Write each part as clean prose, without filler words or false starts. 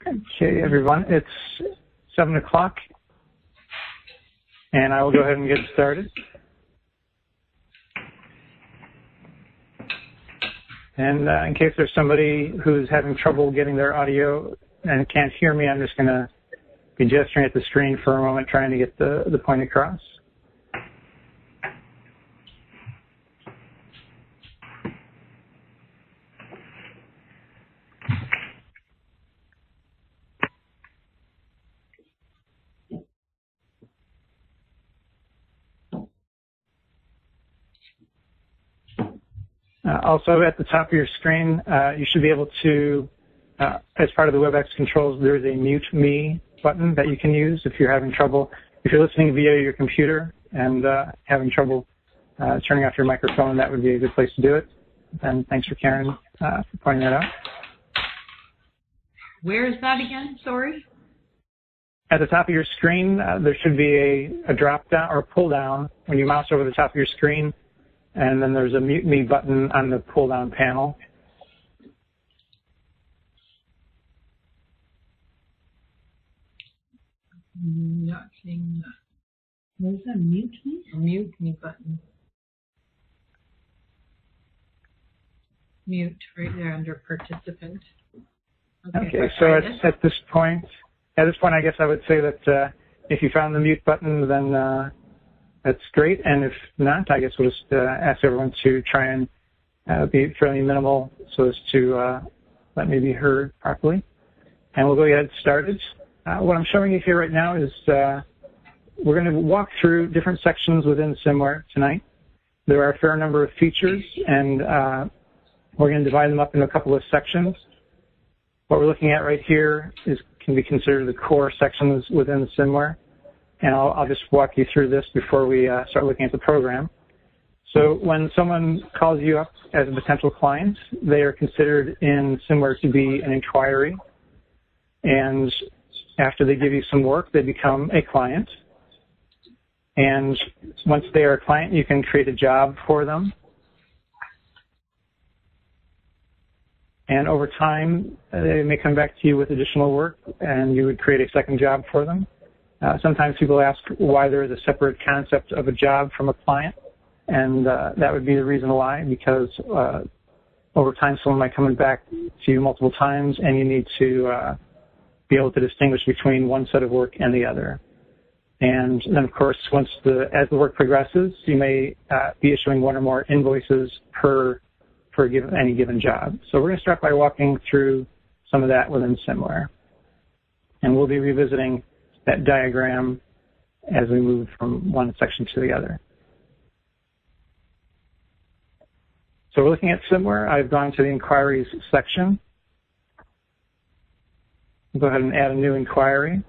Okay, everyone, it's 7 o'clock, and I will go ahead and get started. And in case there's somebody who's having trouble getting their audio and can't hear me, I'm just going to be gesturing at the screen for a moment, trying to get the point across. Also, at the top of your screen, you should be able to, as part of the WebEx controls, there's a Mute Me button that you can use if you're having trouble. If you're listening via your computer and having trouble turning off your microphone, that would be a good place to do it. And thanks for Karen for pointing that out. Where is that again? Sorry? At the top of your screen, there should be a drop down or pull down when you mouse over the top of your screen. And then there's a Mute Me button on the pull-down panel. Not seeing that. Where's that Mute Me? A Mute Me button. Mute right there under participant. Okay, so at this point, I guess I would say that if you found the mute button, then that's great, and if not, I guess we'll just ask everyone to try and be fairly minimal so as to let me be heard properly. And we'll go ahead and get started. What I'm showing you here right now is we're going to walk through different sections within SMMware tonight. There are a fair number of features, and we're going to divide them up into a couple of sections. What we're looking at right here can be considered the core sections within SMMware. And I'll just walk you through this before we start looking at the program. So when someone calls you up as a potential client, they are considered in SMMware to be an inquiry. And after they give you some work, they become a client. And once they are a client, you can create a job for them. And over time, they may come back to you with additional work, and you would create a second job for them. Sometimes people ask why there is a separate concept of a job from a client, and that would be the reason why, because over time someone might come back to you multiple times, and you need to be able to distinguish between one set of work and the other. And then, of course, as the work progresses, you may be issuing one or more invoices for any given job. So we're going to start by walking through some of that within SMMware, and we'll be revisiting that diagram as we move from one section to the other. So we're looking at SMMware. I've gone to the inquiries section. I'll go ahead and add a new inquiry.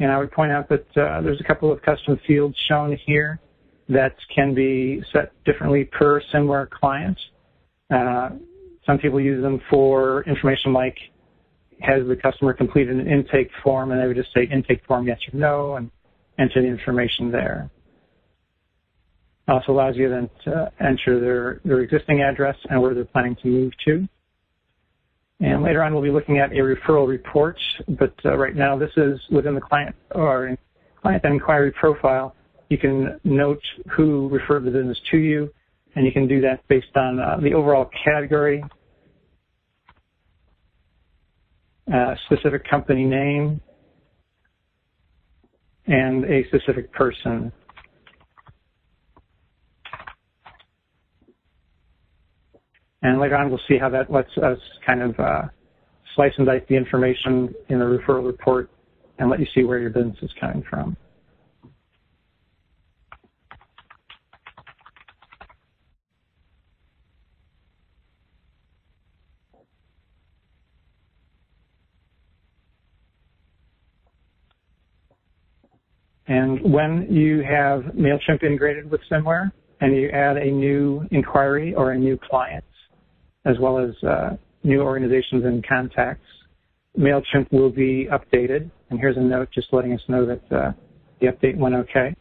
And I would point out that there's a couple of custom fields shown here that can be set differently per SMMware client. Some people use them for information like, has the customer completed an intake form, and they would just say intake form yes or no and enter the information there. It also allows you then to enter their existing address and where they're planning to move to. And later on, we'll be looking at a referral report, but right now this is within the client or client and inquiry profile. You can note who referred the business to you, and you can do that based on the overall category, specific company name, and a specific person. And later on, we'll see how that lets us kind of slice and dice the information in the referral report and let you see where your business is coming from. And when you have MailChimp integrated with SMMware and you add a new inquiry or a new client, as well as new organizations and contacts, MailChimp will be updated. And here's a note just letting us know that the update went okay.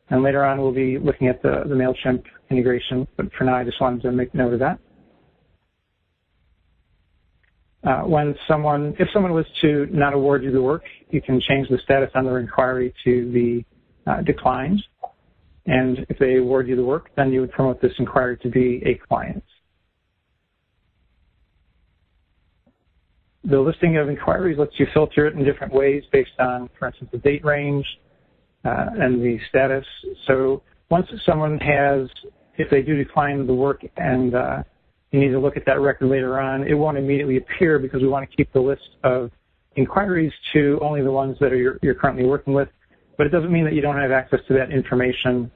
And later on, we'll be looking at the MailChimp integration, but for now, I just wanted to make note of that. If someone was to not award you the work, you can change the status on their inquiry to the declined. And if they award you the work, then you would promote this inquiry to be a client. The listing of inquiries lets you filter it in different ways based on, for instance, the date range and the status. So once someone has, if they do decline the work and you need to look at that record later on, it won't immediately appear because we want to keep the list of inquiries to only the ones that you're currently working with. But it doesn't mean that you don't have access to that information.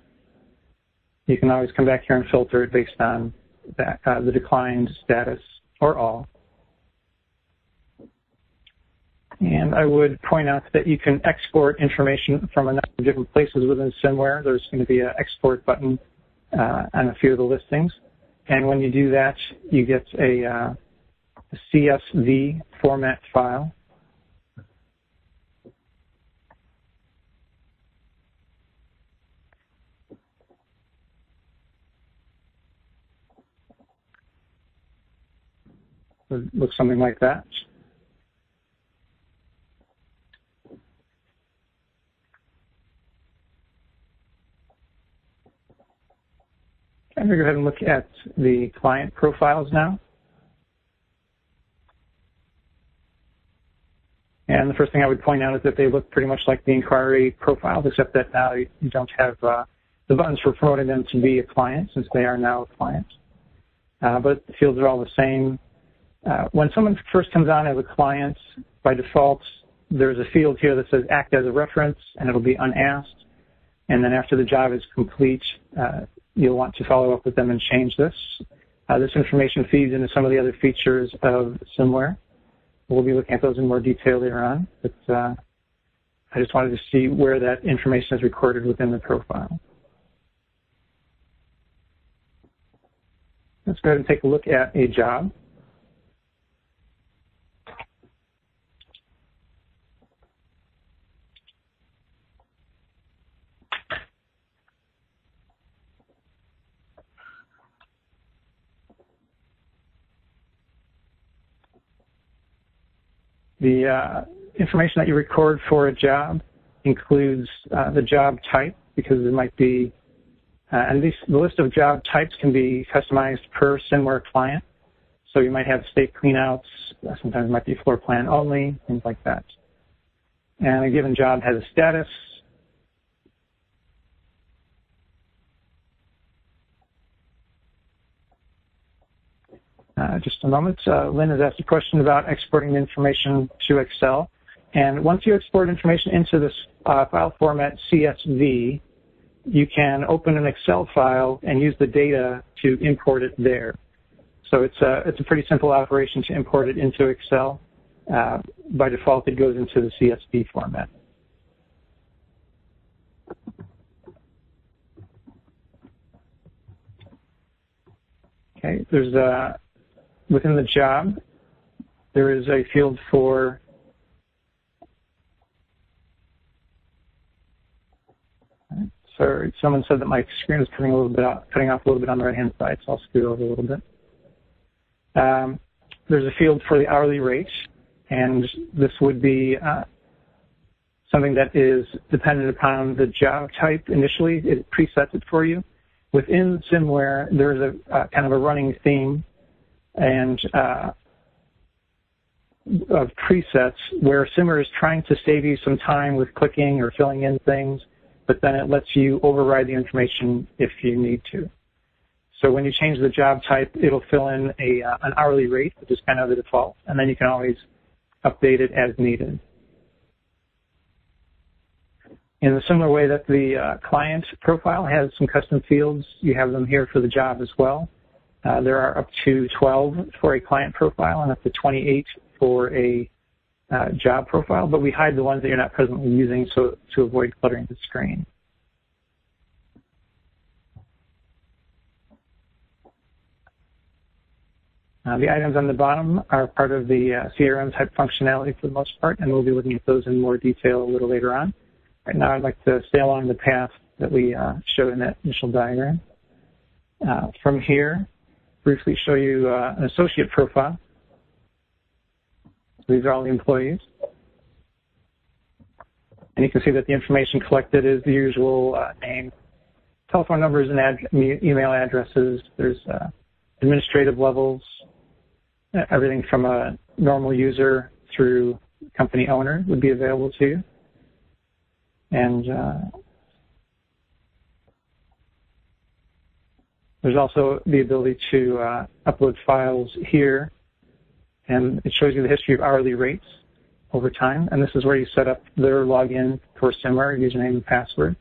You can always come back here and filter it based on that, the declined status or all. And I would point out that you can export information from a number of different places within SMMware. There's going to be an export button on a few of the listings. And when you do that, you get a CSV format file. It looks something like that. I'm going to go ahead and look at the client profiles now. And the first thing I would point out is that they look pretty much like the inquiry profiles, except that now you don't have the buttons for promoting them to be a client, since they are now a client. But the fields are all the same. When someone first comes on as a client, by default, there's a field here that says act as a reference, and it'll be unasked. And then after the job is complete, you'll want to follow up with them and change this. This information feeds into some of the other features of SMMware. We'll be looking at those in more detail later on, but I just wanted to see where that information is recorded within the profile. Let's go ahead and take a look at a job. The information that you record for a job includes the job type, because there might be, and the list of job types can be customized per SMMware client. So you might have state cleanouts, sometimes it might be floor plan only, things like that. And a given job has a status. Just a moment. Lynn has asked a question about exporting the information to Excel. And once you export information into this file format CSV, you can open an Excel file and use the data to import it there. So it's a pretty simple operation to import it into Excel. By default, it goes into the CSV format. Okay, there's within the job, there is a field for sorry, someone said that my screen is cutting off a little bit on the right-hand side, so I'll scoot over a little bit. There's a field for the hourly rate, and this would be something that is dependent upon the job type initially. It presets it for you. Within SMMware, there's a kind of a running theme and of presets where SMMware is trying to save you some time with clicking or filling in things, but then it lets you override the information if you need to. So when you change the job type, it'll fill in an hourly rate, which is kind of the default, and then you can always update it as needed. In a similar way that the client profile has some custom fields, you have them here for the job as well. There are up to 12 for a client profile and up to 28 for a job profile, but we hide the ones that you're not presently using so to avoid cluttering the screen. The items on the bottom are part of the CRM type functionality for the most part, and we'll be looking at those in more detail a little later on. Right now, I'd like to stay along the path that we showed in that initial diagram. From here, briefly show you an associate profile. So these are all the employees. And you can see that the information collected is the usual name, telephone numbers, and email addresses. There's administrative levels, everything from a normal user through company owner would be available to you. And there's also the ability to upload files here, and it shows you the history of hourly rates over time, and this is where you set up their login for SMMware, username and password.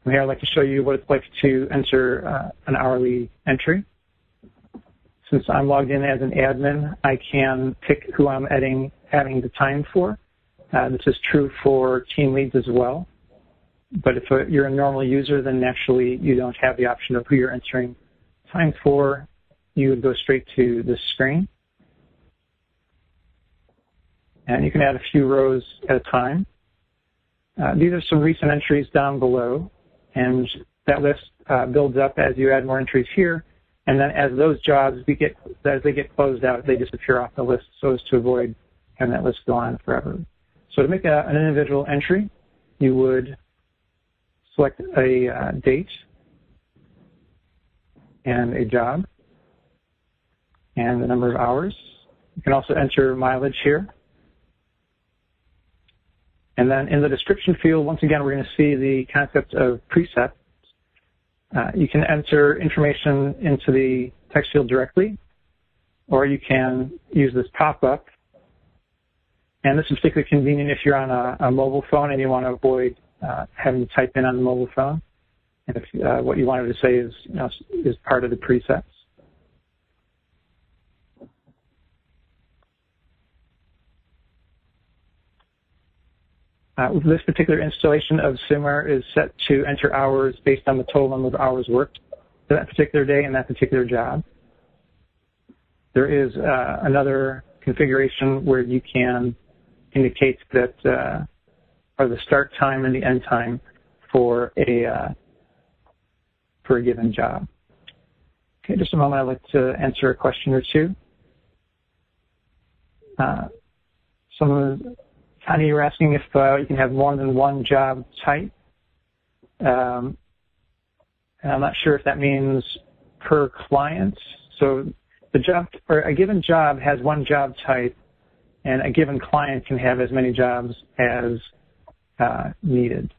And here I'd like to show you what it's like to enter an hourly entry. Since I'm logged in as an admin, I can pick who I'm adding the time for. This is true for team leads as well. But if you're a normal user, then naturally you don't have the option of who you're entering time for. You would go straight to this screen. And you can add a few rows at a time. These are some recent entries down below, and that list builds up as you add more entries here. And then as those jobs as they get closed out, they disappear off the list so as to avoid having that list go on forever. So to make an individual entry, you would select a date and a job and the number of hours. You can also enter mileage here. And then in the description field, once again, we're going to see the concept of presets. You can enter information into the text field directly, or you can use this pop-up. And this is particularly convenient if you're on a mobile phone and you want to avoid having to type in on the mobile phone. And if what you wanted to say is part of the presets. This particular installation of SMMware is set to enter hours based on the total number of hours worked for that particular day and that particular job. There is another configuration where you can indicate that or the start time and the end time for a given job. Okay, just a moment. I'd like to answer a question or two. Tanya, you were asking if you can have more than one job type. And I'm not sure if that means per client. So the job, or a given job has one job type, and a given client can have as many jobs as needed.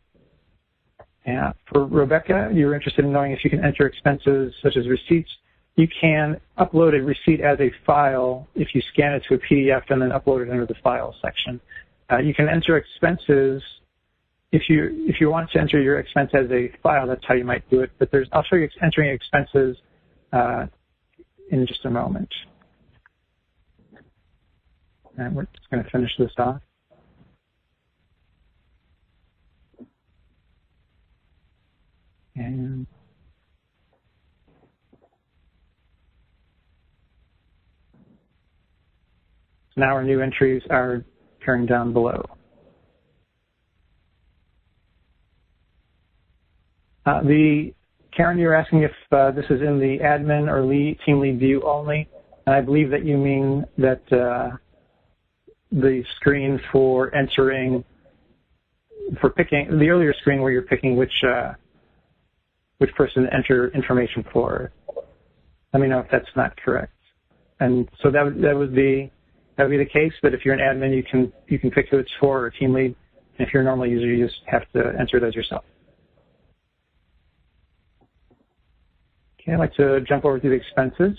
And for Rebecca, you were interested in knowing if you can enter expenses such as receipts. You can upload a receipt as a file if you scan it to a PDF and then upload it under the file section. You can enter expenses if you want to enter your expense as a file. That's how you might do it. But I'll show you entering expenses in just a moment. And we're just going to finish this off. And so now our new entries are appearing down below. Karen, you're asking if this is in the admin or team lead view only, and I believe that you mean that the screen for picking the earlier screen where you're picking which person to enter information for. Let me know if that's not correct. And so that would be the case. But if you're an admin, you can pick who it's for, or a team lead. And if you're a normal user, you just have to enter it as yourself. Okay, I'd like to jump over to the expenses.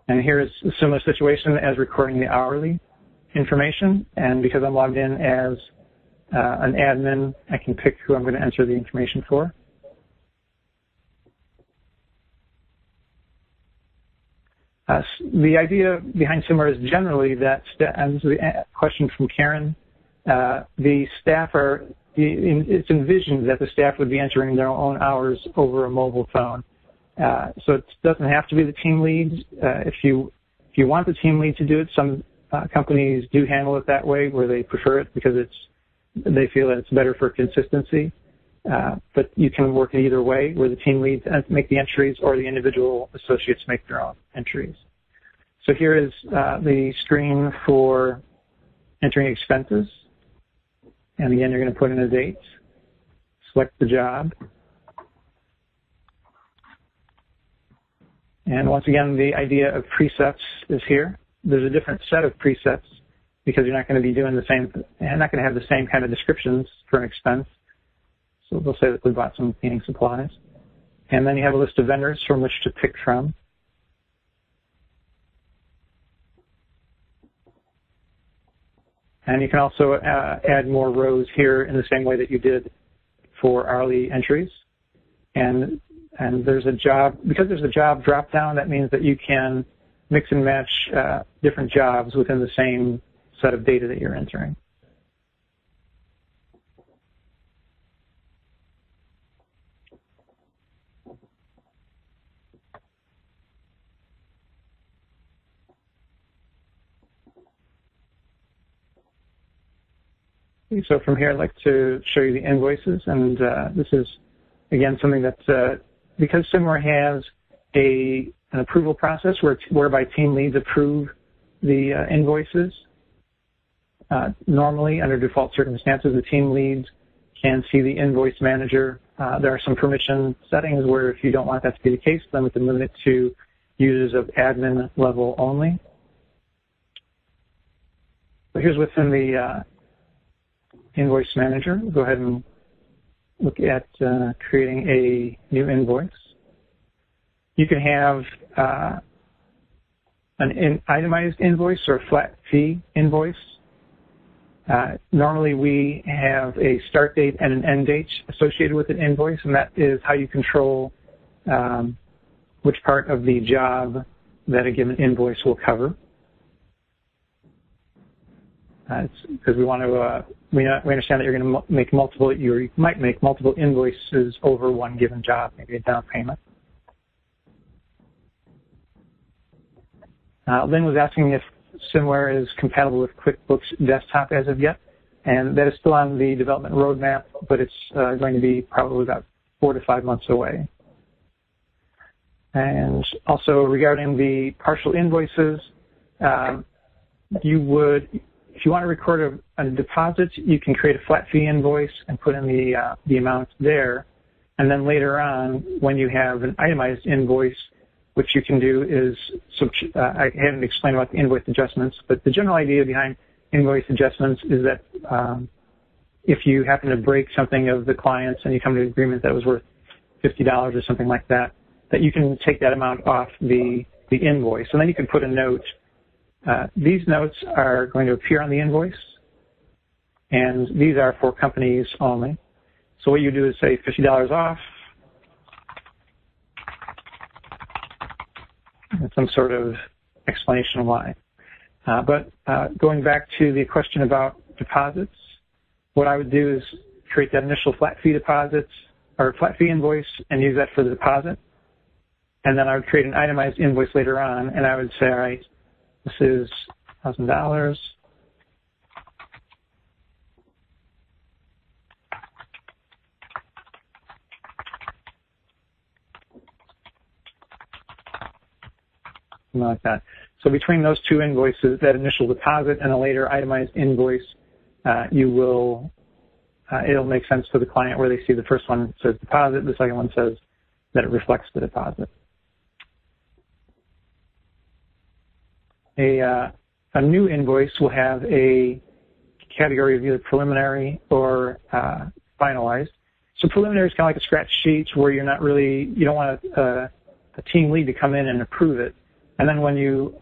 And here is a similar situation as recording the hourly information. And because I'm logged in as an admin, I can pick who I'm going to enter the information for. The idea behind SMMware is generally that, and this is a question from Karen, the staff it's envisioned that the staff would be entering their own hours over a mobile phone. So it doesn't have to be the team lead. If you want the team lead to do it, some companies do handle it that way, where they prefer it because they feel that it's better for consistency. But you can work it either way, where the team leads make the entries or the individual associates make their own entries. So here is the screen for entering expenses. And again, you're going to put in a date, select the job. And once again, the idea of presets is here. There's a different set of presets because you're not going to be doing the same, and not going to have the same kind of descriptions for an expense. So we'll say that we bought some cleaning supplies. And then you have a list of vendors from which to pick from. And you can also add more rows here in the same way that you did for hourly entries. And there's a job, because there's a job drop down, that means that you can mix and match different jobs within the same set of data that you're entering. So from here, I'd like to show you the invoices, and this is, again, something that, because SMMware has an approval process whereby team leads approve the invoices, normally, under default circumstances, the team leads can see the invoice manager. There are some permission settings where if you don't want that to be the case, then we can limit it to users of admin level only. So here's within the Invoice Manager. We'll go ahead and look at creating a new invoice. You can have an itemized invoice or a flat fee invoice. Normally we have a start date and an end date associated with an invoice, and that is how you control which part of the job that a given invoice will cover. Because we want to, we understand that you're going to make you might make multiple invoices over one given job, maybe a down payment. Lynn was asking if SMMware is compatible with Quickbooks Desktop as of yet, and that is still on the development roadmap, but it's going to be probably about 4 to 5 months away. And also regarding the partial invoices, you would, if you want to record a deposit, you can create a flat fee invoice and put in the amount there. And then later on, when you have an itemized invoice, what you can do is, I haven't explained about the invoice adjustments, but the general idea behind invoice adjustments is that if you happen to break something of the client's and you come to an agreement that was worth $50 or something like that, that you can take that amount off the invoice. And then you can put a note. These notes are going to appear on the invoice, and these are for companies only. So what you do is say $50 off, and some sort of explanation why. But going back to the question about deposits, what I would do is create that initial flat fee deposits or flat fee invoice and use that for the deposit. And then I would create an itemized invoice later on, and I would say, all right, this is $1,000. Something like that. So between those two invoices, that initial deposit and a later itemized invoice, it'll make sense to the client where they see the first one says deposit, the second one says that it reflects the deposit. A new invoice will have a category of either preliminary or finalized. So preliminary is kind of like a scratch sheet where you don't want a team lead to come in and approve it. And then when you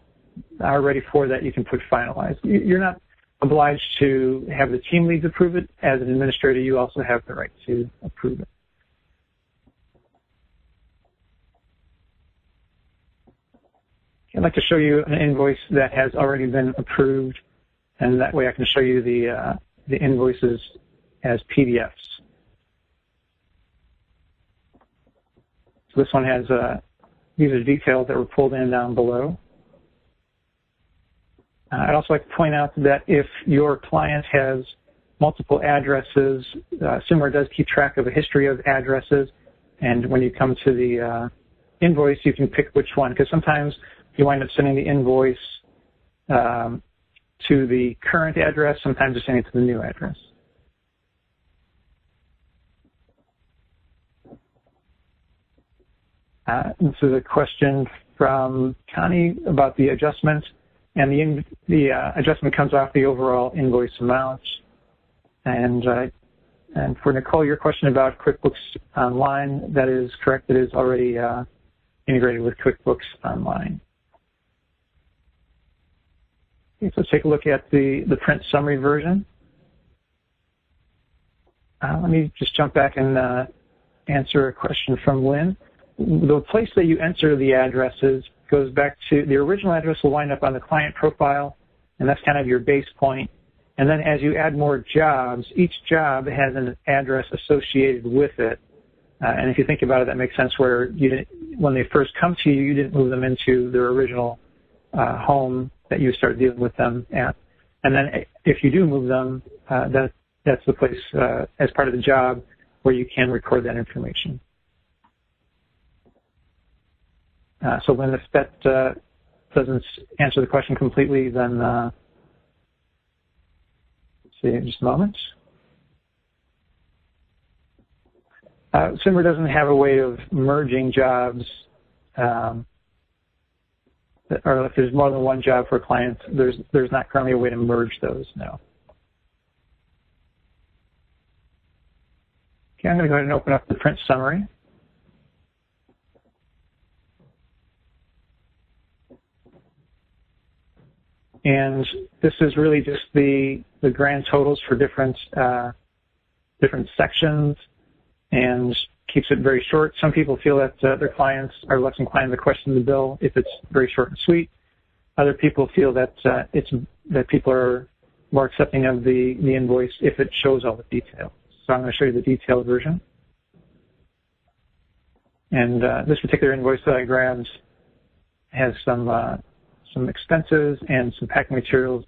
are ready for that, you can put finalized. You're not obliged to have the team leads approve it. As an administrator, you also have the right to approve it. I'd like to show you an invoice that has already been approved, and that way I can show you the the invoices as PDFs. So this one has these are details that were pulled in down below. I'd also like to point out that if your client has multiple addresses, SMMware does keep track of a history of addresses, and when you come to the invoice, you can pick which one, because sometimes you wind up sending the invoice to the current address, sometimes you're sending it to the new address. This is a question from Connie about the adjustment, and the adjustment comes off the overall invoice amount. And for Nicole, your question about QuickBooks Online, that is correct. It is already integrated with QuickBooks Online. Okay, so let's take a look at the print summary version. Let me just jump back and answer a question from Lynn. The place that you enter the addresses goes back to the original address will wind up on the client profile, and that's kind of your base point. And then as you add more jobs, each job has an address associated with it. And if you think about it, that makes sense where you didn't, when they first come to you, you didn't move them into their original home that you start dealing with them at. And then if you do move them, that's the place as part of the job where you can record that information. So when if that doesn't answer the question completely, then see in just a moment. SMMware doesn't have a way of merging jobs, or if there's more than one job for a client, there's not currently a way to merge those, no. Okay, I'm going to go ahead and open up the print summary. And this is really just the grand totals for different sections, and keeps it very short. Some people feel that their clients are less inclined to question the bill if it's very short and sweet. Other people feel that that people are more accepting of the invoice if it shows all the details. So I'm going to show you the detailed version. And this particular invoice that I grabbed has some expenses and some packing materials.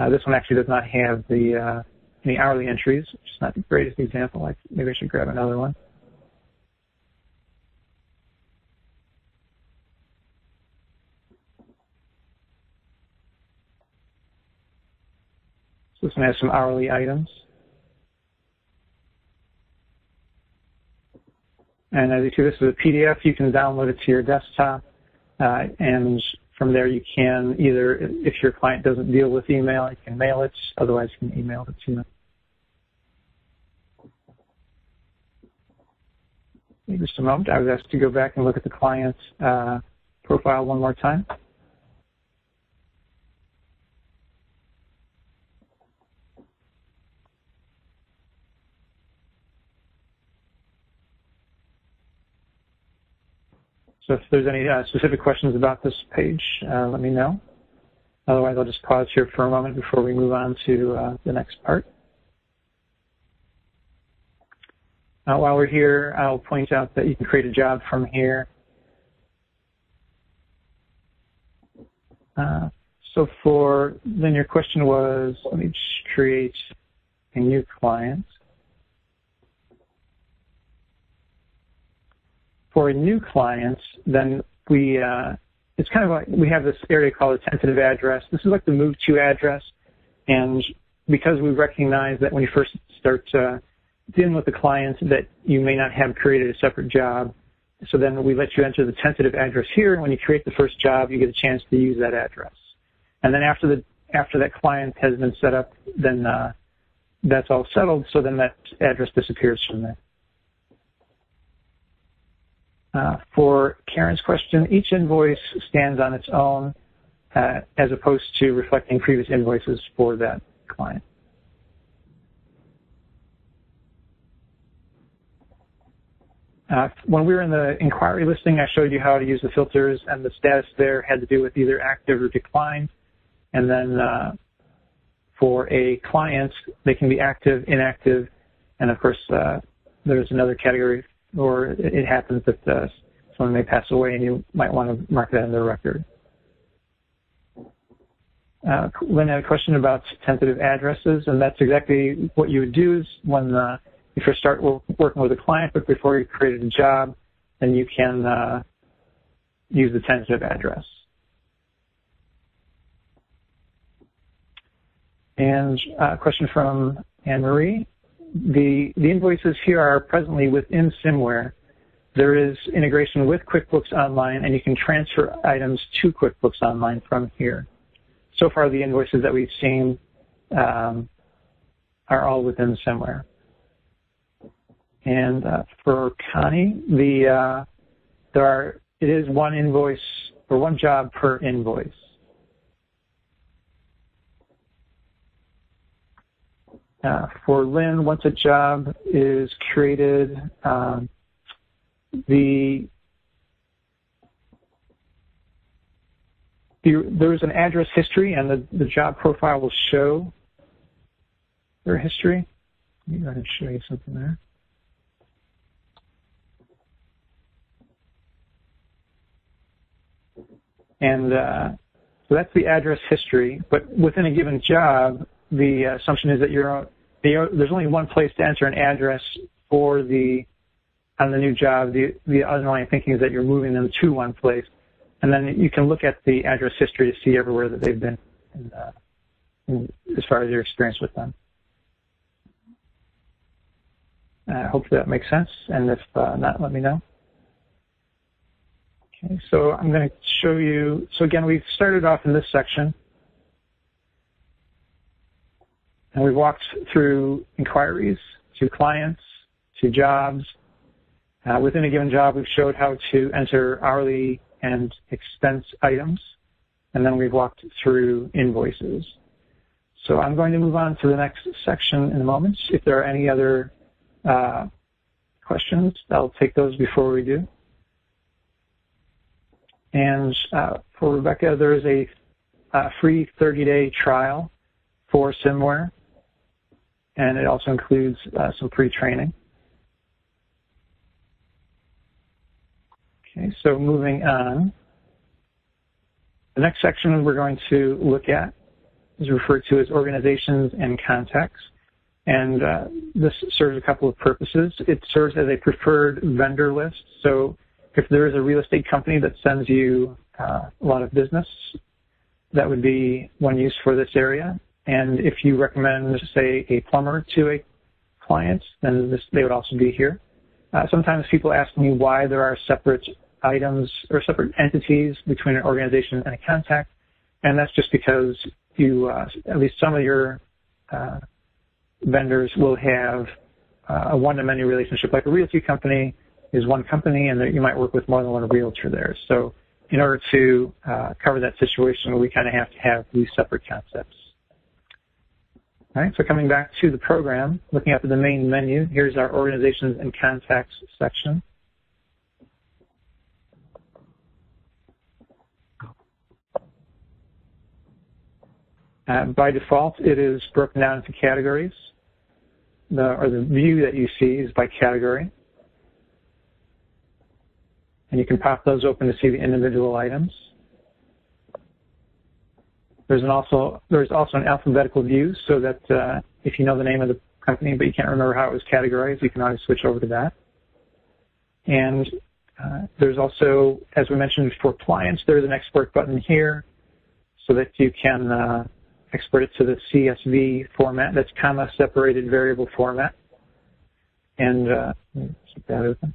This one actually does not have the any hourly entries, which is not the greatest example. Maybe I should grab another one. So this one has some hourly items. And as you see, this is a PDF. You can download it to your desktop, and from there, you can either, if your client doesn't deal with email, you can mail it. Otherwise, you can email it to them. In just a moment, I was asked to go back and look at the client's profile one more time. So if there's any specific questions about this page, let me know. Otherwise, I'll just pause here for a moment before we move on to the next part. While we're here, I'll point out that you can create a job from here. So then your question was, let me just create a new client. For a new client, then it's kind of like we have this area called a tentative address. This is like the move to address, and because we recognize that when you first start dealing with the client that you may not have created a separate job, so then we let you enter the tentative address here, and when you create the first job, you get a chance to use that address. And then after that client has been set up, then that's all settled, so then that address disappears from there. For Karen's question, each invoice stands on its own as opposed to reflecting previous invoices for that client. When we were in the inquiry listing, I showed you how to use the filters, and the status there had to do with either active or declined. And then For a client, they can be active, inactive, and of course, there's another category, or it happens that someone may pass away and you might want to mark that in their record. Lynn had a question about tentative addresses, and that's exactly what you would do is when you first start working with a client, but before you created a job, then you can use the tentative address. And a question from Anne-Marie. The invoices here are presently within SMMware. There is integration with Quickbooks Online, and you can transfer items to Quickbooks Online from here. So far, the invoices that we've seen are all within SMMware. And for Connie, it is one invoice or one job per invoice. For Lynn, once a job is created, there's an address history, and the job profile will show their history. Let me go ahead and show you something there. And so that's the address history, but within a given job, the assumption is that there's only one place to enter an address on the new job. The underlying thinking is that you're moving them to one place, and then you can look at the address history to see everywhere that they've been as far as your experience with them. Hopefully that makes sense, and if not, let me know. Okay, so I'm going to show you. So again, we've started off in this section. And we've walked through inquiries to clients, to jobs. Within a given job, we've showed how to enter hourly and expense items. And then we've walked through invoices. So I'm going to move on to the next section in a moment. If there are any other questions, I'll take those before we do. And for Rebecca, there is a free 30-day trial for SMMware. And it also includes some pre-training. Okay, so moving on. The next section we're going to look at is referred to as organizations and contacts. And this serves a couple of purposes. It serves as a preferred vendor list. So if there is a real estate company that sends you a lot of business, that would be one use for this area. And if you recommend, say, a plumber to a client, then they would also be here. Sometimes people ask me why there are separate items or separate entities between an organization and a contact, and that's just because at least some of your vendors will have a one-to-many relationship. Like a realty company is one company, and you might work with more than one realtor there. So in order to cover that situation, we kind of have to have these separate concepts. All right, so coming back to the program, looking at the main menu, here's our organizations and contacts section. By default, it is broken down into categories. The view that you see is by category. And you can pop those open to see the individual items. There's also an alphabetical view, so that if you know the name of the company but you can't remember how it was categorized, you can always switch over to that. And there's also, as we mentioned, for clients, there's an export button here so that you can export it to the CSV format. That's comma-separated variable format. And keep that open.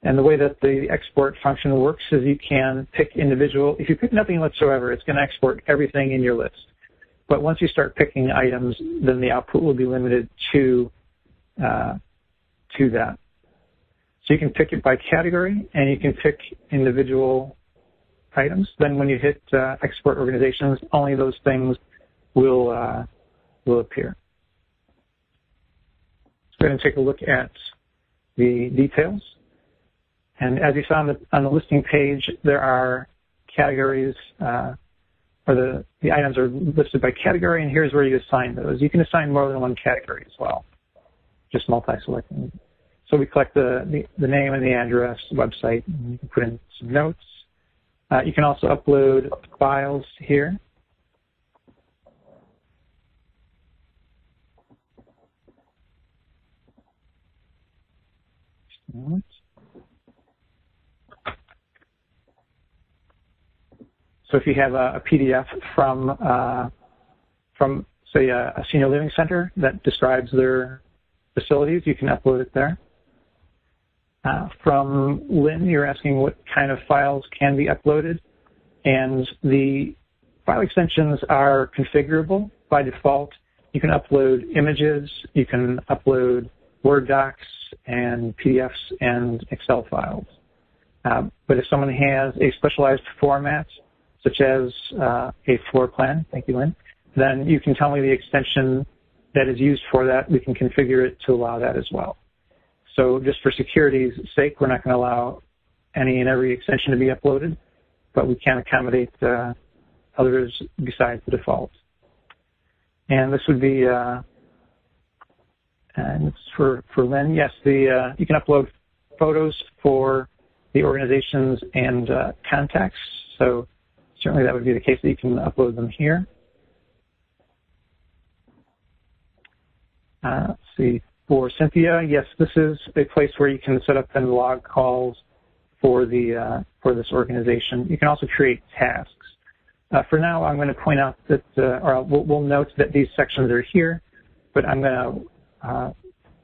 And the way that the export function works is you can pick if you pick nothing whatsoever, it's going to export everything in your list. But once you start picking items, then the output will be limited to that. So you can pick it by category, and you can pick individual items. Then when you hit export organizations, only those things will appear. Let's go ahead and take a look at the details. And as you saw on the listing page, there are categories or the items are listed by category, and here's where you assign those. You can assign more than one category as well, just multi-selecting. So we collect the name and the address, the website, and you can put in some notes. You can also upload files here. Just a moment. So if you have a PDF from say, a senior living center that describes their facilities, you can upload it there. From Lynn, you're asking what kind of files can be uploaded, and the file extensions are configurable by default. You can upload images, you can upload Word docs and PDFs and Excel files. But if someone has a specialized format, such as a floor plan, thank you, Lynn, then you can tell me the extension that is used for that. We can configure it to allow that as well. So just for security's sake, we're not going to allow any and every extension to be uploaded, but we can accommodate others besides the default. And this would be, and it's for Lynn, yes, you can upload photos for the organizations and contacts. So certainly that would be the case that you can upload them here. Let's see. For Cynthia, yes, this is a place where you can set up and log calls for this organization. You can also create tasks. For now, I'm going to point out that, or we'll note that these sections are here, but we're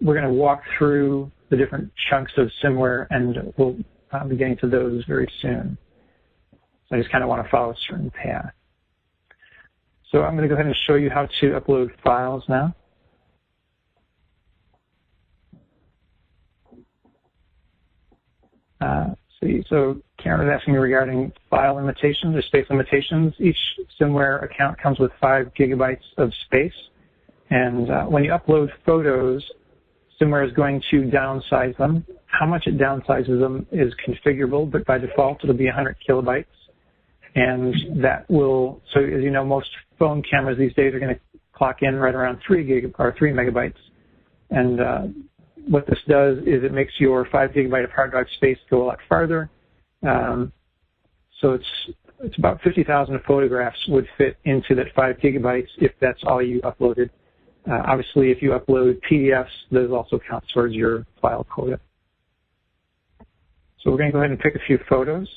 going to walk through the different chunks of SMMware, and we'll be getting to those very soon. So I just kind of want to follow a certain path. So I'm going to go ahead and show you how to upload files now. So Karen was asking me regarding file limitations or space limitations. Each SMMware account comes with 5 gigabytes of space. And when you upload photos, SMMware is going to downsize them. How much it downsizes them is configurable, but by default, it'll be 100 kilobytes. And that will, so as you know, most phone cameras these days are going to clock in right around 3 megabytes. And what this does is it makes your 5 gigabyte of hard drive space go a lot farther. So it's about 50,000 photographs would fit into that 5 gigabytes if that's all you uploaded. Obviously, if you upload PDFs, those also count towards your file quota. So we're going to go ahead and pick a few photos.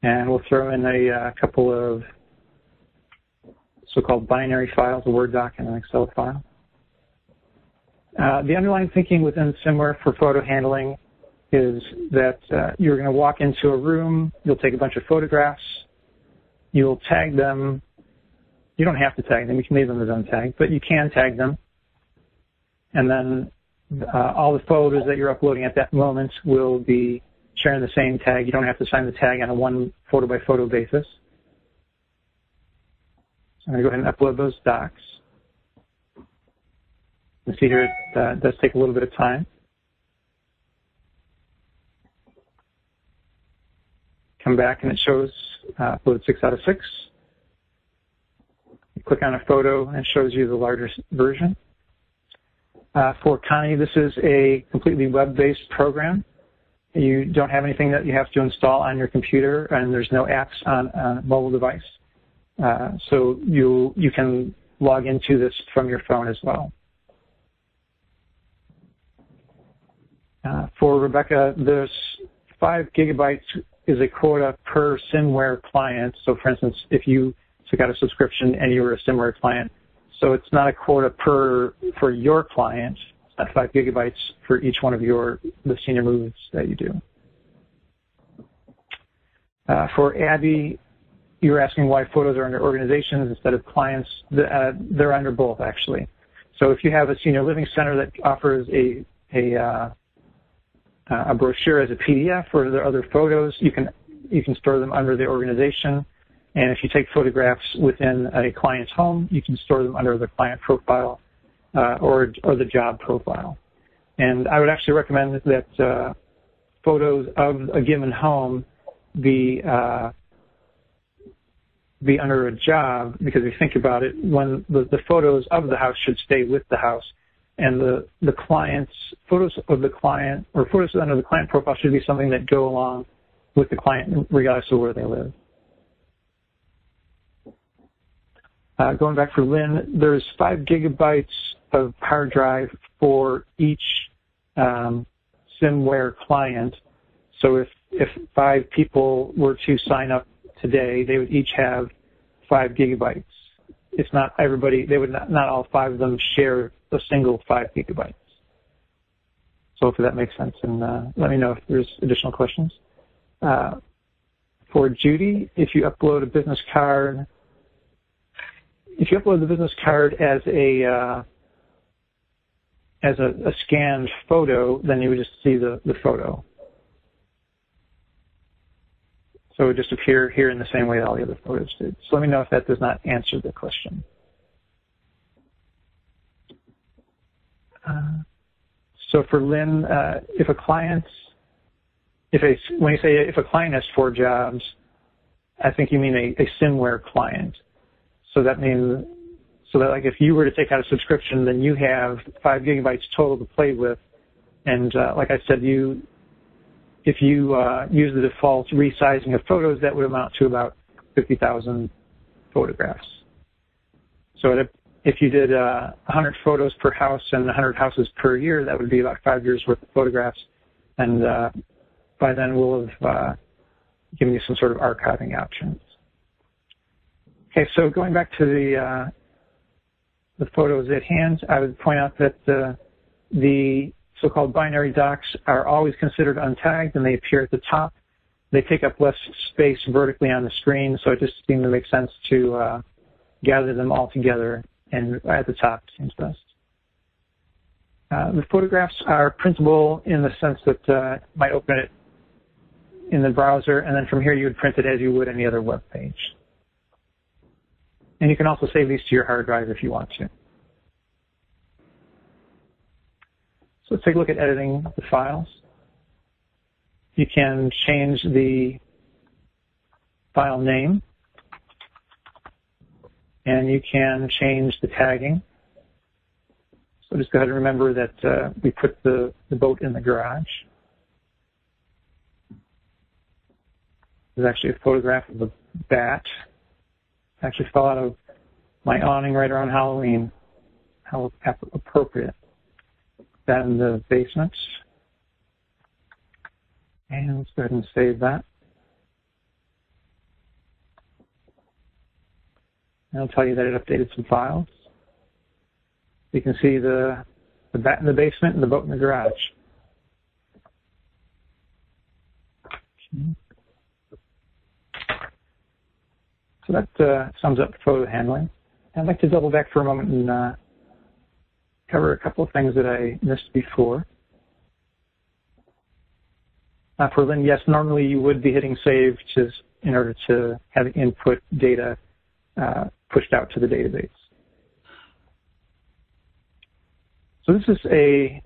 And we'll throw in a couple of so-called binary files, a Word doc and an Excel file. The underlying thinking within SMMware for photo handling is that you're going to walk into a room, you'll take a bunch of photographs, you'll tag them. You don't have to tag them, you can leave them as untagged, but you can tag them. And then all the photos that you're uploading at that moment will be sharing the same tag. You don't have to assign the tag on a one photo by photo basis. So I'm going to go ahead and upload those docs. You see here it does take a little bit of time. Come back and it shows upload 6 out of 6. You click on a photo and it shows you the larger version. For Connie, this is a completely web-based program. You don't have anything that you have to install on your computer, and there's no apps on a mobile device. So you can log into this from your phone as well. For Rebecca, there's 5 gigabytes is a quota per SMMware client. So for instance, if you took out a subscription and you were a SMMware client, so it's not a quota for your client. It's not 5 gigabytes for each one of the senior moves that you do. For Abby, you're asking why photos are under organizations instead of clients. They're under both, actually. So if you have a senior living center that offers a brochure as a PDF or there are other photos, you can store them under the organization. And if you take photographs within a client's home, you can store them under the client profile or the job profile. And I would actually recommend that photos of a given home be under a job, because if you think about it, when the photos of the house should stay with the house, and the client's photos of the client or photos under the client profile should be something that go along with the client regardless of where they live. Going back for Lynn, there's 5 gigabytes of hard drive for each SMMware client. So if 5 people were to sign up today, they would each have 5 gigabytes. It's not everybody, they would not all 5 of them share a single 5 gigabytes. So hopefully that makes sense, and let me know if there's additional questions. For Judy, if you upload a business card, if you upload the business card as a scanned photo, then you would just see the photo. So it would just appear here in the same way that all the other photos did. So let me know if that does not answer the question. So for Lynn, when you say if a client has 4 jobs, I think you mean a SMMware client. So that means, like if you were to take out a subscription, then you have 5 gigabytes total to play with. And like I said, if you use the default resizing of photos, that would amount to about 50,000 photographs. So if you did 100 photos per house and 100 houses per year, that would be about 5 years worth of photographs. And by then we'll have given you some sort of archiving options. Okay, so going back to the photos at hand, I would point out that the so-called binary docs are always considered untagged, and they appear at the top. They take up less space vertically on the screen, so it just seemed to make sense to gather them all together and at the top seems best. The photographs are printable in the sense that you might open it in the browser, and then from here you would print it as you would any other web page. And you can also save these to your hard drive if you want to. So let's take a look at editing the files. You can change the file name, and you can change the tagging. So just go ahead and remember that we put the boat in the garage. There's actually a photograph of a bat. It actually fell out of my awning right around Halloween. How appropriate. That in the basement. And let's go ahead and save that. And I'll tell you that it updated some files. You can see the bat in the basement and the boat in the garage. Okay. So that sums up photo handling. I'd like to double back for a moment and cover a couple of things that I missed before. For Lynn, yes, normally you would be hitting save just in order to have input data pushed out to the database. So this is a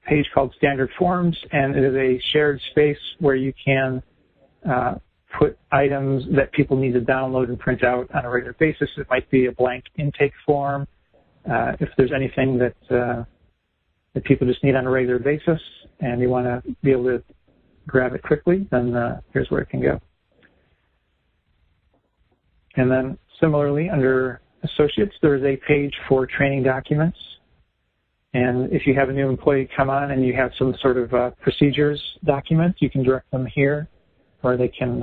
page called Standard Forms, and it is a shared space where you can put items that people need to download and print out on a regular basis. It might be a blank intake form. If there's anything that people just need on a regular basis and you want to be able to grab it quickly, then here's where it can go. And then similarly, under Associates, there's a page for training documents. And if you have a new employee come on and you have some sort of procedures document, you can direct them here, or they can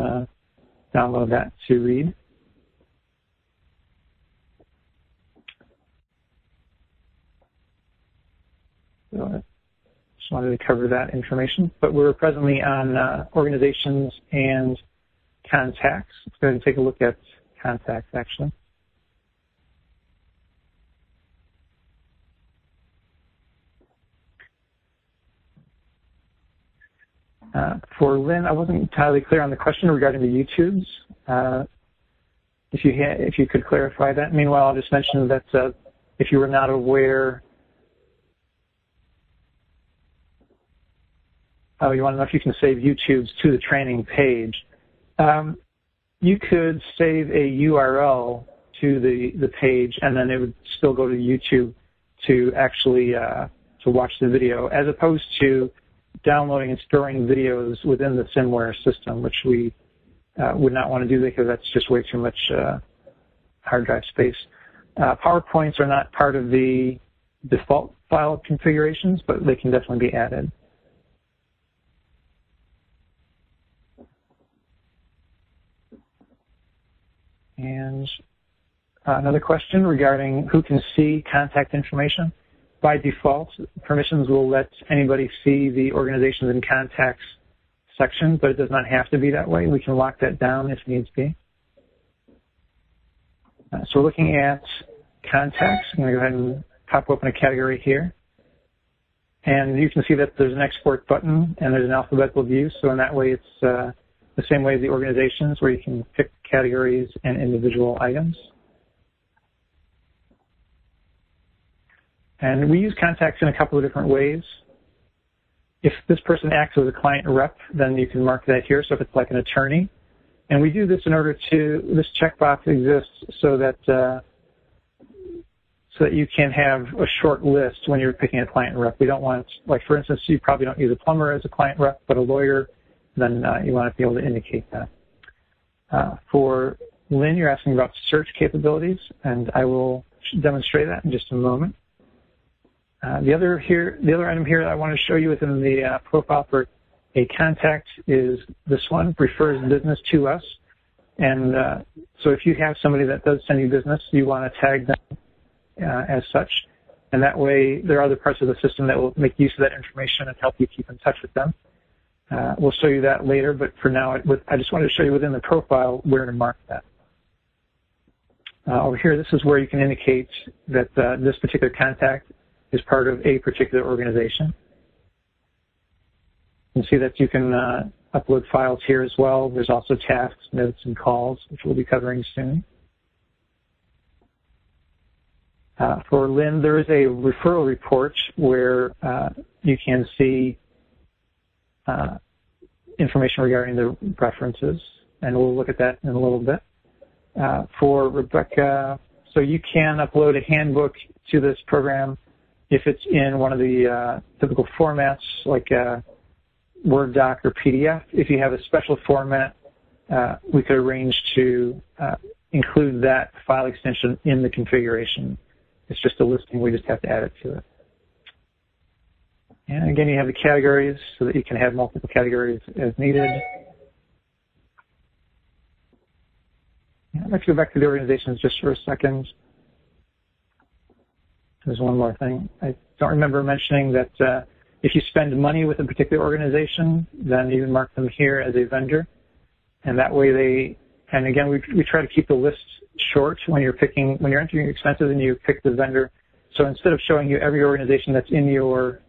download that to read. So I just wanted to cover that information. But we're presently on organizations and contacts. Let's go ahead and take a look at contacts, actually. For Lynn, I wasn't entirely clear on the question regarding the YouTubes. If you could clarify that. Meanwhile, I'll just mention that if you were not aware, Oh, you want to know if you can save YouTubes to the training page. You could save a URL to the page, and then it would still go to YouTube to actually to watch the video, as opposed to downloading and storing videos within the SMMware system, which we would not want to do because that's just way too much hard drive space. PowerPoints are not part of the default file configurations, but they can definitely be added. And another question regarding who can see contact information. By default, permissions will let anybody see the organizations and contacts section, but it does not have to be that way. We can lock that down if needs be. So we're looking at contacts. I'm going to go ahead and pop open a category here. And you can see that there's an export button and there's an alphabetical view. So in that way, it's the same way as the organizations, where you can pick categories and individual items. And we use contacts in a couple of different ways. If this person acts as a client rep, then you can mark that here. So if it's like an attorney. And we do this in order to, this checkbox exists so that you can have a short list when you're picking a client rep. We don't want, like for instance, you probably don't use a plumber as a client rep, but a lawyer, then you want to be able to indicate that. For Lynn, you're asking about search capabilities, and I will demonstrate that in just a moment. The other item here that I want to show you within the profile for a contact is this one, refers business to us. And so if you have somebody that does send you business, you want to tag them as such. And that way, there are other parts of the system that will make use of that information and help you keep in touch with them. We'll show you that later, but for now, I just wanted to show you within the profile where to mark that. Over here, this is where you can indicate that this particular contact is part of a particular organization. You can see that you can upload files here as well. There's also tasks, notes, and calls, which we'll be covering soon. For Lynn, there is a referral report where you can see information regarding the references, and we'll look at that in a little bit. For Rebecca, so you can upload a handbook to this program if it's in one of the typical formats like Word doc or PDF. If you have a special format, we could arrange to include that file extension in the configuration. It's just a listing. We just have to add it to it. And again, you have the categories so that you can have multiple categories as needed. Let's go back to the organizations just for a second. There's one more thing. I don't remember mentioning that if you spend money with a particular organization, then you can mark them here as a vendor. And that way and again, we try to keep the list short when you're entering your expenses and you pick the vendor. So instead of showing you every organization that's in your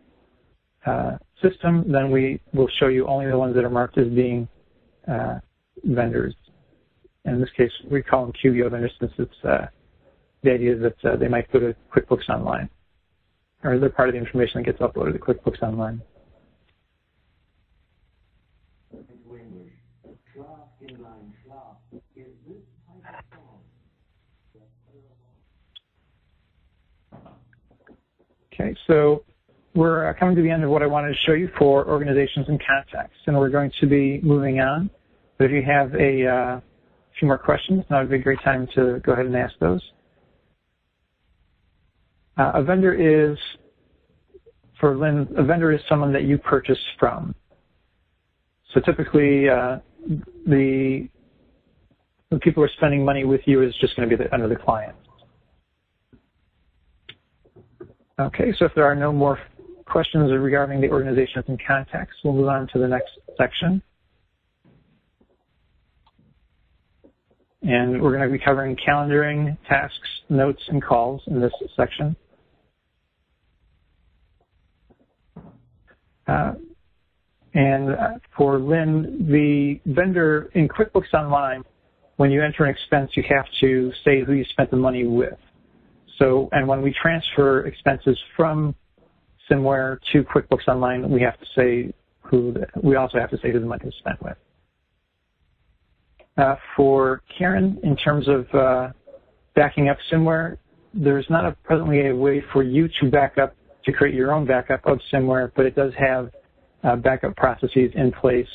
system, then we will show you only the ones that are marked as being vendors. And in this case, we call them QBO vendors since it's the idea is that they might go to QuickBooks Online, or they're part of the information that gets uploaded to QuickBooks Online. Okay, so we're coming to the end of what I wanted to show you for organizations and contacts, and we're going to be moving on. But if you have a few more questions, now would be a great time to go ahead and ask those. A vendor is, for Lynn, a vendor is someone that you purchase from. So typically, the people who are spending money with you is just going to be under the client. Okay, so if there are no more questions regarding the organizations and contacts, we'll move on to the next section. And we're going to be covering calendaring, tasks, notes, and calls in this section. For Lynn, the vendor in QuickBooks Online, when you enter an expense, you have to say who you spent the money with. So, and when we transfer expenses from SMMware to QuickBooks Online, we have to say who we also have to say who the money was spent with. For Karen, in terms of backing up SMMware, there's not presently a way for you to create your own backup of SMMware, but it does have backup processes in place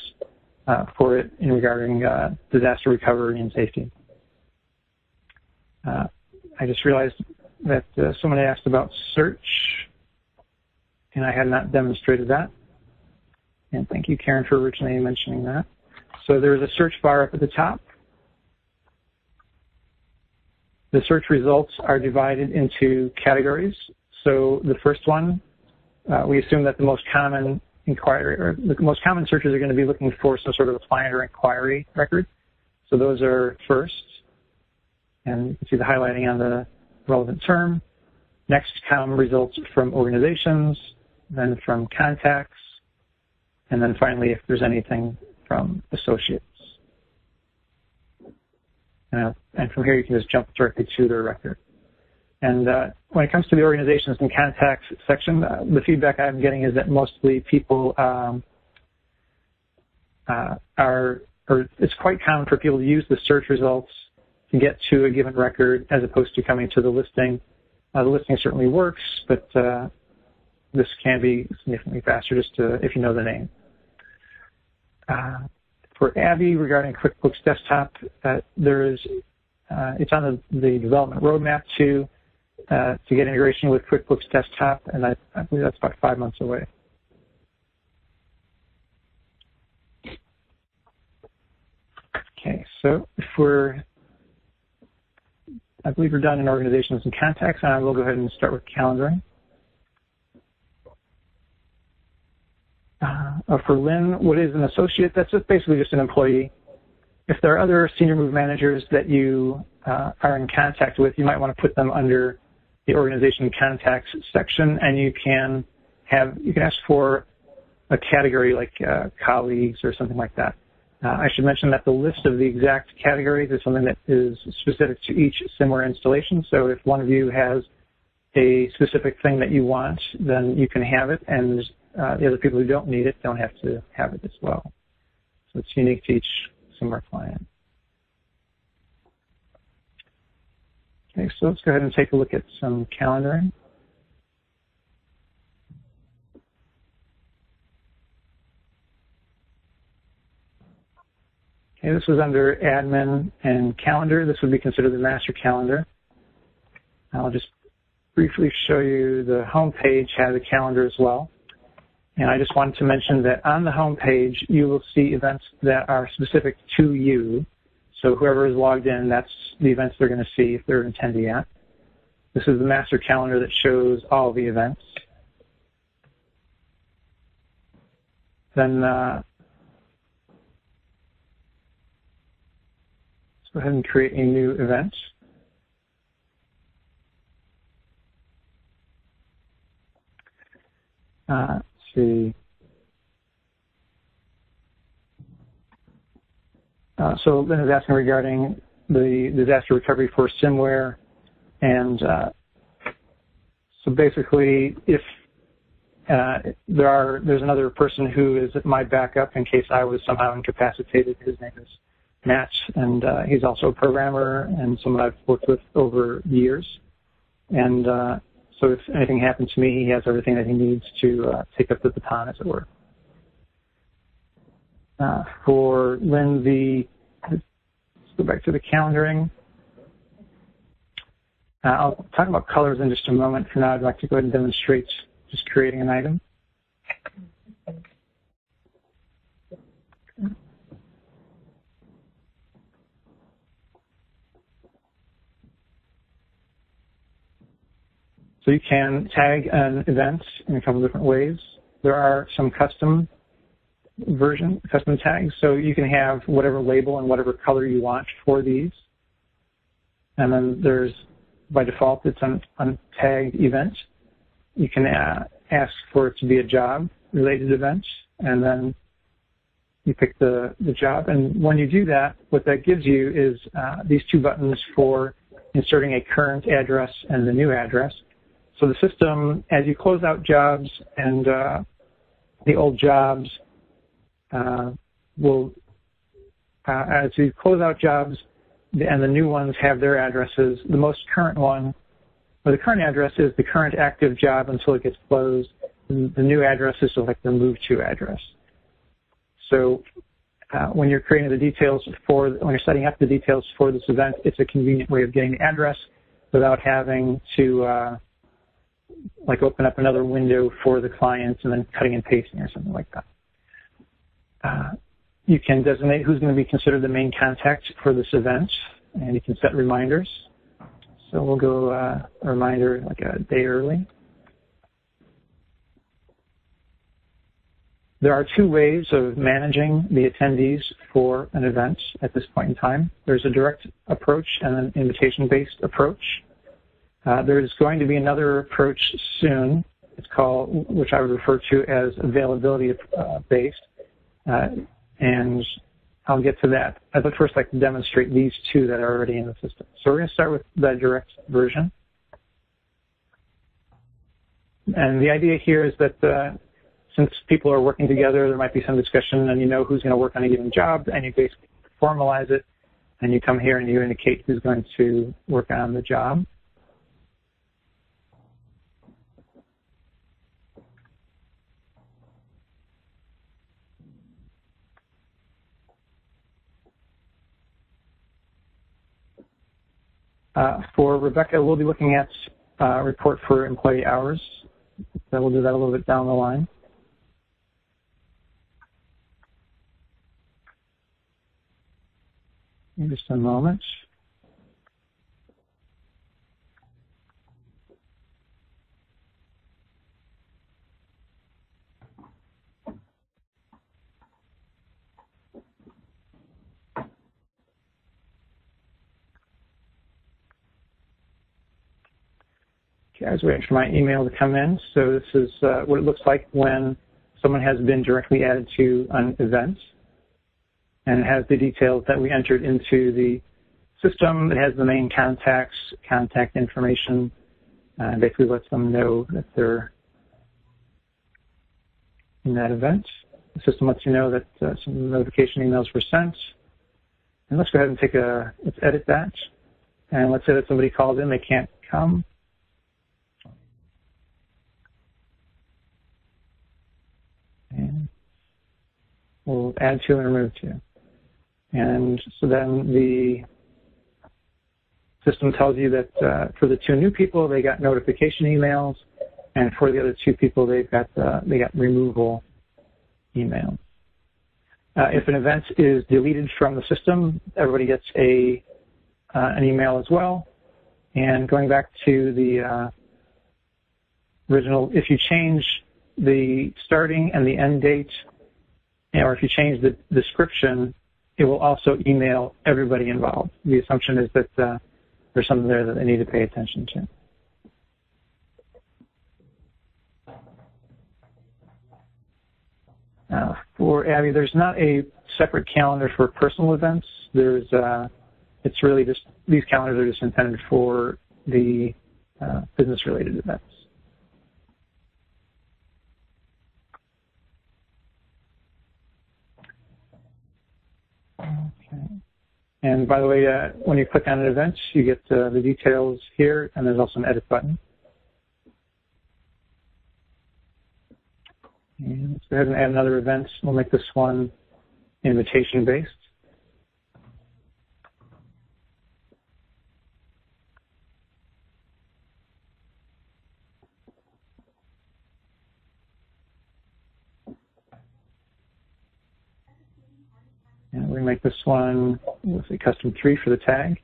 for it in regarding disaster recovery and safety. I just realized that someone asked about search, and I had not demonstrated that. And thank you, Karen, for originally mentioning that. So there's a search bar up at the top. The search results are divided into categories. So the first one, we assume that the most common inquiry, or the most common searches are going to be looking for some sort of a client or inquiry record. So those are first. And you can see the highlighting on the relevant term. Next come results from organizations, then from contacts, and then finally, if there's anything, from associates. And from here, you can just jump directly to the record. And when it comes to the organizations and contacts section, the feedback I'm getting is that mostly people it's quite common for people to use the search results to get to a given record as opposed to coming to the listing. The listing certainly works, but this can be significantly faster just if you know the name. For Abby, regarding QuickBooks Desktop, it's on the development roadmap to get integration with QuickBooks Desktop, and I believe that's about 5 months away. Okay, so I believe we're done in organizations and contacts, and I will go ahead and start with calendaring. For Lynn, what is an associate? That's basically just an employee. If there are other senior move managers that you are in contact with, you might want to put them under the organization contacts section, and you can ask for a category like colleagues or something like that. I should mention that the list of the exact categories is something that is specific to each SMMware installation. So if one of you has a specific thing that you want, then you can have it, and the other people who don't need it don't have to have it as well. So it's unique to each SMMware client. Okay, so let's go ahead and take a look at some calendaring. Okay, this was under admin and calendar. This would be considered the master calendar. I'll just briefly show you the home page has a calendar as well. And I just wanted to mention that on the home page, you will see events that are specific to you. So whoever is logged in, that's the events they're going to see if they're an attendee at. This is the master calendar that shows all the events. Then let's go ahead and create a new event. Let's see. So Lynn is asking regarding the disaster recovery for SMMware, and so basically, if there's another person who is my backup in case I was somehow incapacitated. His name is Matt, and he's also a programmer and someone I've worked with over years. And so if anything happens to me, he has everything that he needs to take up the baton, as it were. For Lynn, let's go back to the calendaring. I'll talk about colors in just a moment. For now, I'd like to go ahead and demonstrate just creating an item. So you can tag an event in a couple of different ways. There are some custom tags, so you can have whatever label and whatever color you want for these. And then there's, by default, it's an untagged event. You can ask for it to be a job-related event, and then you pick the job. And when you do that, what that gives you is these two buttons for inserting a current address and the new address. So the system, as you close out jobs and the old jobs will, as you close out jobs and the new ones have their addresses, the most current one, or the current address is the current active job until it gets closed. The new address is like the move to address. So when you're creating the details when you're setting up the details for this event, it's a convenient way of getting the address without having to like open up another window for the clients and then cutting and pasting or something like that. You can designate who's going to be considered the main contact for this event, and you can set reminders. So we'll go a reminder like a day early. There are two ways of managing the attendees for an event at this point in time. There's a direct approach and an invitation-based approach. There's going to be another approach soon. It's called, which I would refer to as availability-based, and I'll get to that. I'd first like to demonstrate these two that are already in the system. So we're going to start with the direct version. And the idea here is that since people are working together, there might be some discussion, and you know who's going to work on a given job, and you basically formalize it, and you come here and you indicate who's going to work on the job. For Rebecca, we'll be looking at a report for employee hours. So we'll do that a little bit down the line. In just a moment. Okay, as we wait for my email to come in. So this is what it looks like when someone has been directly added to an event. And it has the details that we entered into the system. It has the main contacts, contact information, and basically lets them know that they're in that event. The system lets you know that some notification emails were sent. And let's go ahead and let's edit that. And let's say that somebody called in, they can't come. And we'll add to and remove to. And so then the system tells you that for the two new people, they got notification emails, and for the other two people, they got removal emails. If an event is deleted from the system, everybody gets an email as well. And going back to the original, if you change the starting and the end date, or if you change the description, it will also email everybody involved. The assumption is that there's something there that they need to pay attention to. For Abby, there's not a separate calendar for personal events. It's really just, these calendars are just intended for the business-related events. Okay. And by the way, when you click on an event, you get the details here, and there's also an edit button. And let's go ahead and add another event. We'll make this one invitation-based. And we make this one with a custom 3 for the tag.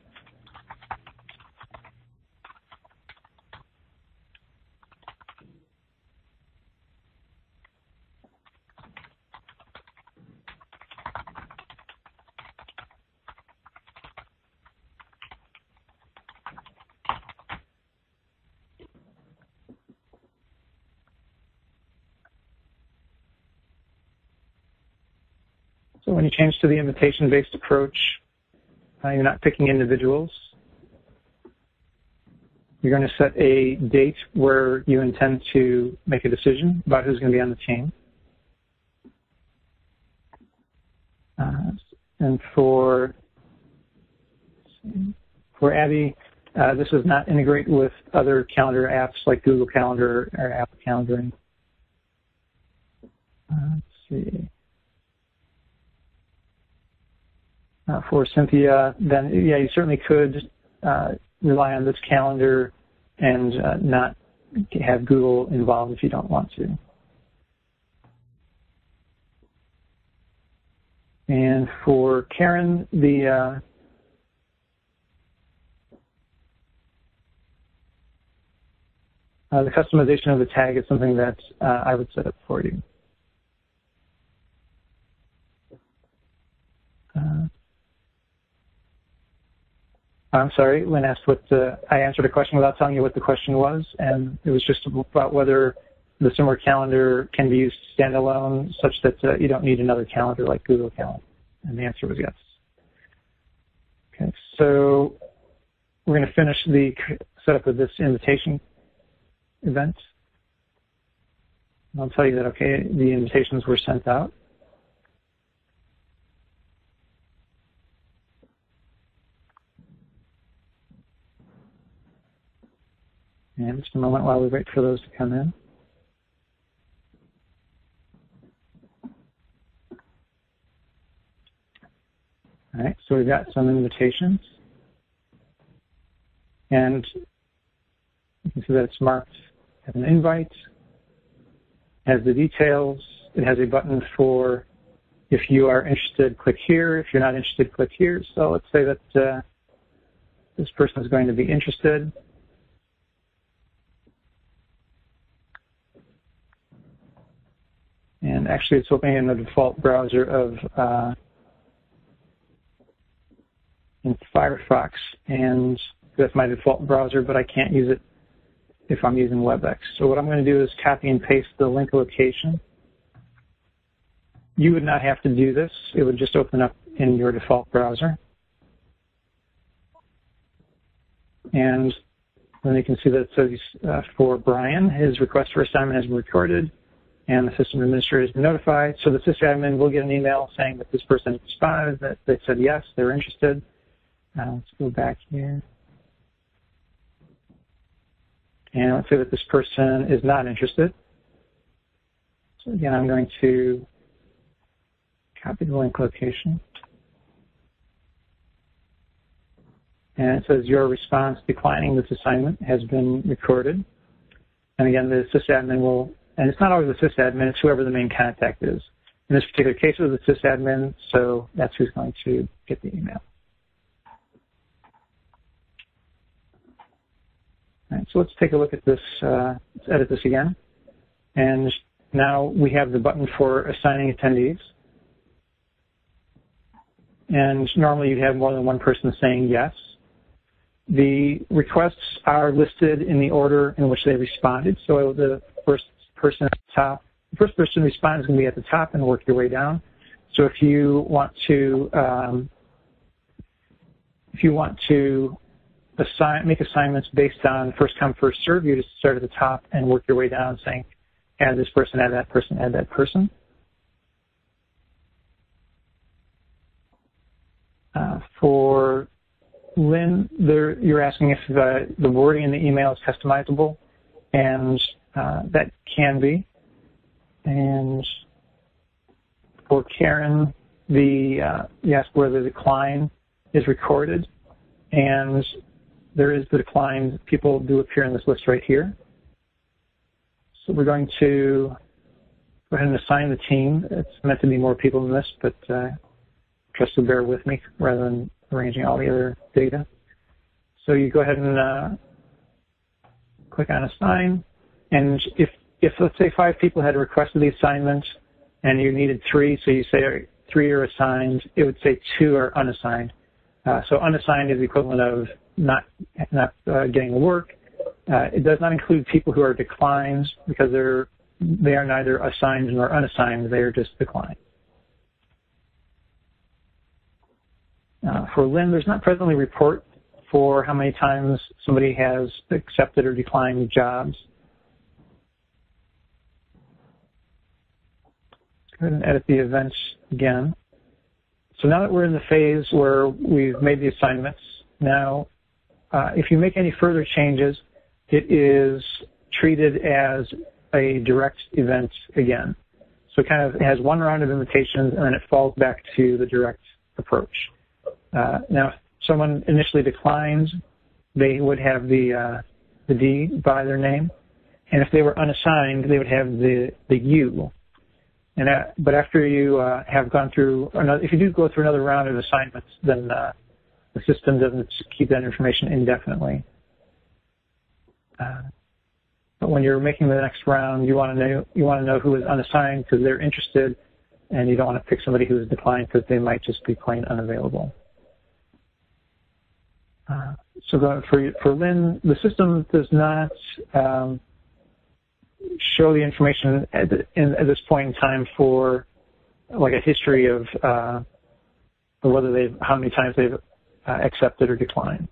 So when you change to the invitation-based approach, you're not picking individuals. You're going to set a date where you intend to make a decision about who's going to be on the team. And for Abby, this does not integrate with other calendar apps like Google Calendar or Apple Calendaring. Let's see. For Cynthia, then yeah, you certainly could rely on this calendar and not have Google involved if you don't want to. And for Karen, the customization of the tag is something that I would set up for you. I'm sorry, Lynn asked what I answered a question without telling you what the question was, and it was just about whether the SMMware calendar can be used standalone such that you don't need another calendar like Google Calendar, and the answer was yes. Okay, so we're going to finish the setup of this invitation event. I'll tell you that, okay, the invitations were sent out. And just a moment while we wait for those to come in. All right, so we've got some invitations. And you can see that it's marked as an invite, has the details. It has a button for if you are interested, click here. If you're not interested, click here. So let's say that this person is going to be interested. And actually, it's opening in the default browser of in Firefox, and that's my default browser, but I can't use it if I'm using WebEx. So what I'm going to do is copy and paste the link location. You would not have to do this. It would just open up in your default browser. And then you can see that it says for Brian, his request for assignment has been recorded, and the system administrator has been notified. So the sysadmin will get an email saying that this person responded, that they said yes, they're interested. Let's go back here. And let's say that this person is not interested. So again, I'm going to copy the link location. And it says your response declining this assignment has been recorded. And again, the sysadmin will, and it's not always the sysadmin, it's whoever the main contact is. In this particular case, it was the sysadmin, so that's who's going to get the email. All right, so let's take a look at this, let's edit this again. And now we have the button for assigning attendees. And normally you'd have more than one person saying yes. The requests are listed in the order in which they responded. So the first person at the top, the first person responded is going to be at the top and work your way down. So if you want to make assignments based on first come, first serve, you just start at the top and work your way down saying, add this person, add that person, add that person. For Lynn, you're asking if the wording in the email is customizable, and that can be. And for Karen, you asked where the decline is recorded, and there is the decline. People do appear in this list right here. So we're going to go ahead and assign the team. It's meant to be more people than this, but just to bear with me rather than arranging all the other data. So you go ahead and click on assign, and if let's say 5 people had requested the assignment and you needed 3, so you say 3 are assigned, it would say 2 are unassigned. So unassigned is the equivalent of not getting the work. It does not include people who are declined because they are neither assigned nor unassigned. They are just declined. For Lynn, there's not presently a report for how many times somebody has accepted or declined jobs. Go ahead and edit the events again. So now that we're in the phase where we've made the assignments, now if you make any further changes, it is treated as a direct event again. So it kind of has one round of invitations, and then it falls back to the direct approach. Now, if someone initially declines, they would have the D by their name, and if they were unassigned, they would have the U. And but after you have gone through another, if you do go through another round of assignments, then the system doesn't keep that information indefinitely. But when you're making the next round, you want to know who is unassigned because they're interested, and you don't want to pick somebody who is declined because they might just be plain unavailable. So for Lynn, the system does not show the information at this point in time for like a history of whether how many times they've accepted or declined.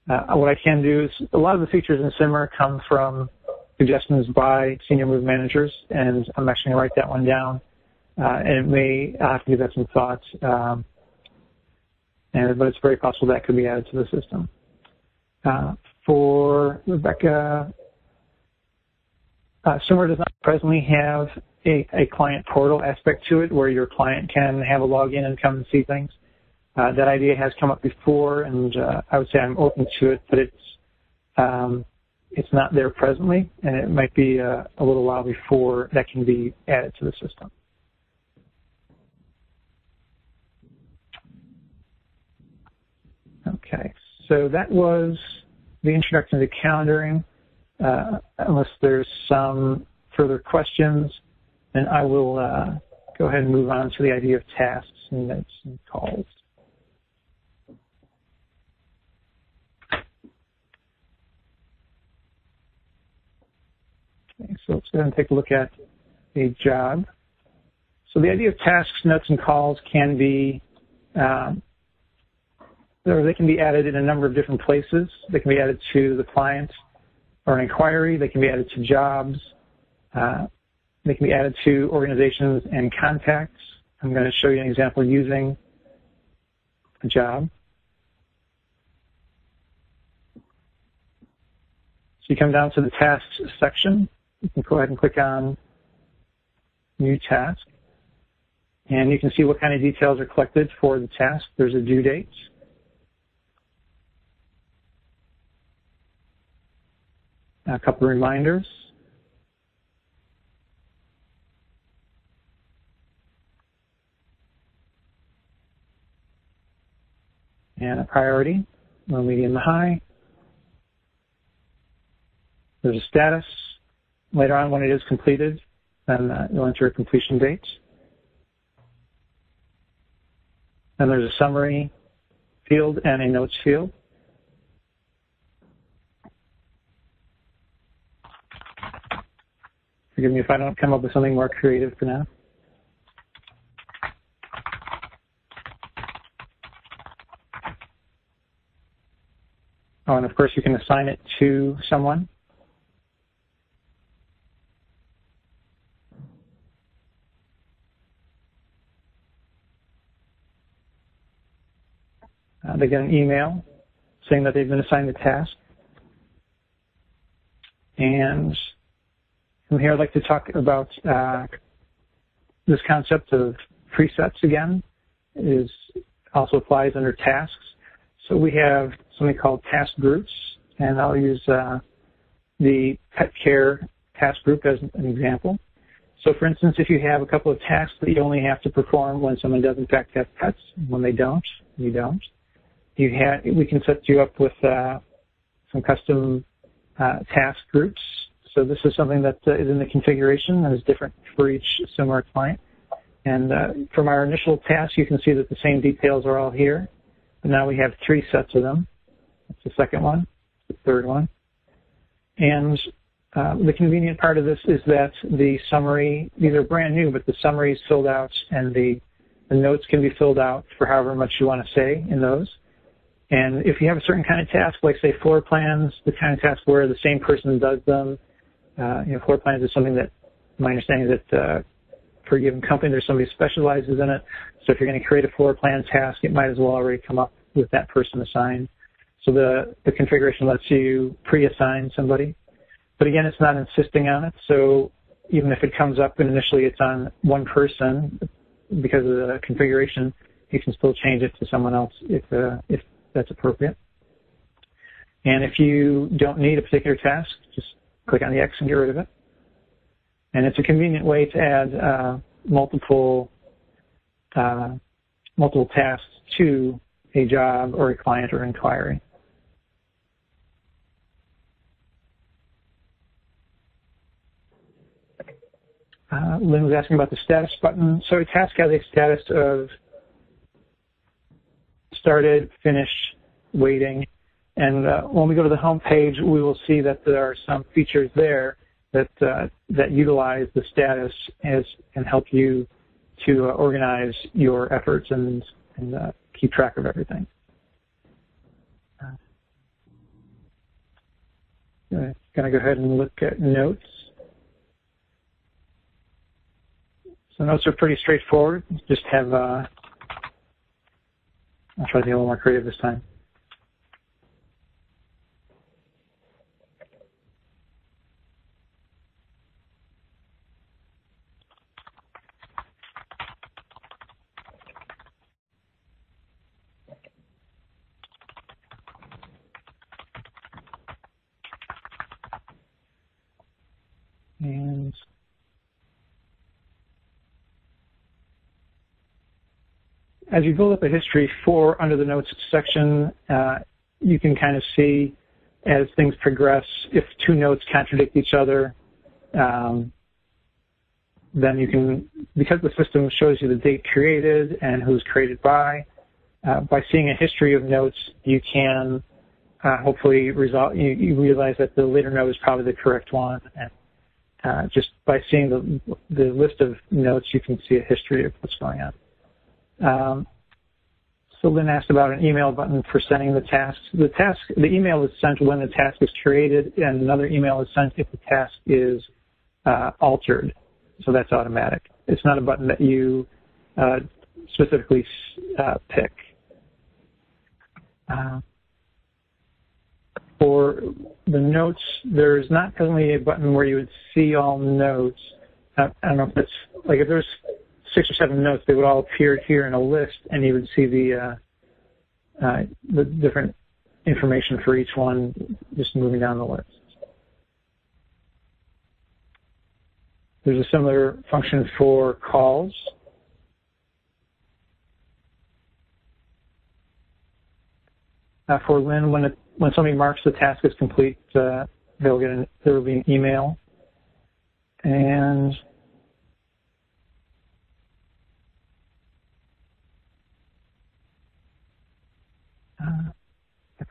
What I can do is a lot of the features in SMMware come from suggestions by senior move managers, and I'm actually going to write that one down. And I'll have to give that some thought, but it's very possible that could be added to the system. For Rebecca, SMMware does not presently have a client portal aspect to it where your client can have a login and come and see things. That idea has come up before, and I would say I'm open to it, but it's not there presently, and it might be a little while before that can be added to the system. Okay, so that was the introduction to calendaring. Unless there's some further questions, then I will go ahead and move on to the idea of tasks and notes and calls. Okay, so let's go ahead and take a look at a job. So the idea of tasks, notes, and calls can be they can be added in a number of different places. They can be added to the client or an inquiry. They can be added to jobs. They can be added to organizations and contacts. I'm going to show you an example using a job. So you come down to the tasks section. You can go ahead and click on New Task. And you can see what kind of details are collected for the task. There's a due date. A couple of reminders. And a priority, low, medium, and high. There's a status. Later on, when it is completed, then you'll enter a completion date. Then there's a summary field and a notes field. Forgive me if I don't come up with something more creative for now. Oh, and of course you can assign it to someone. They get an email saying that they've been assigned the task. And from here, I'd like to talk about this concept of presets again. It also applies under tasks. So we have something called task groups, and I'll use the pet care task group as an example. So for instance, if you have a couple of tasks that you only have to perform when someone does in fact have pets, when they don't, you don't. We can set you up with some custom task groups. So this is something that is in the configuration and is different for each SMMware client. And from our initial task, you can see that the same details are all here. But now we have 3 sets of them. That's the second one, the third one. And the convenient part of this is that the summary, these are brand new, but the summary is filled out and the notes can be filled out for however much you want to say in those. And if you have a certain kind of task, like say floor plans, the kind of task where the same person does them, floor plans is something that my understanding is that per given company. There's somebody who specializes in it. So if you're going to create a floor plan task, it might as well already come up with that person assigned. So the configuration lets you pre-assign somebody. But again, it's not insisting on it. So even if it comes up and initially it's on one person, because of the configuration, you can still change it to someone else if that's appropriate. And if you don't need a particular task, just click on the X and get rid of it. And it's a convenient way to add multiple tasks to a job or a client or inquiry. Lynn was asking about the status button. So a task has a status of started, finished, waiting. And when we go to the home page, we will see that there are some features there that utilize the status and help you to organize your efforts and keep track of everything. I'm going to go ahead and look at notes. So notes are pretty straightforward. Just have, I'll try to be a little more creative this time. And as you build up a history for under the notes section, you can kind of see as things progress, if two notes contradict each other, then you can, because the system shows you the date created and who's created by seeing a history of notes, you can hopefully you realize that the later note is probably the correct one. And just by seeing the list of notes, you can see a history of what's going on. So Lynn asked about an email button for sending the tasks. The email is sent when the task is created, and another email is sent if the task is altered. So that's automatic. It's not a button that you specifically pick. For the notes, there's not currently a button where you would see all notes. I don't know if it's like if there's 6 or 7 notes, they would all appear here in a list, and you would see the different information for each one just moving down the list. There's a similar function for calls. For Lynn, when somebody marks the task as complete, there will be an email. And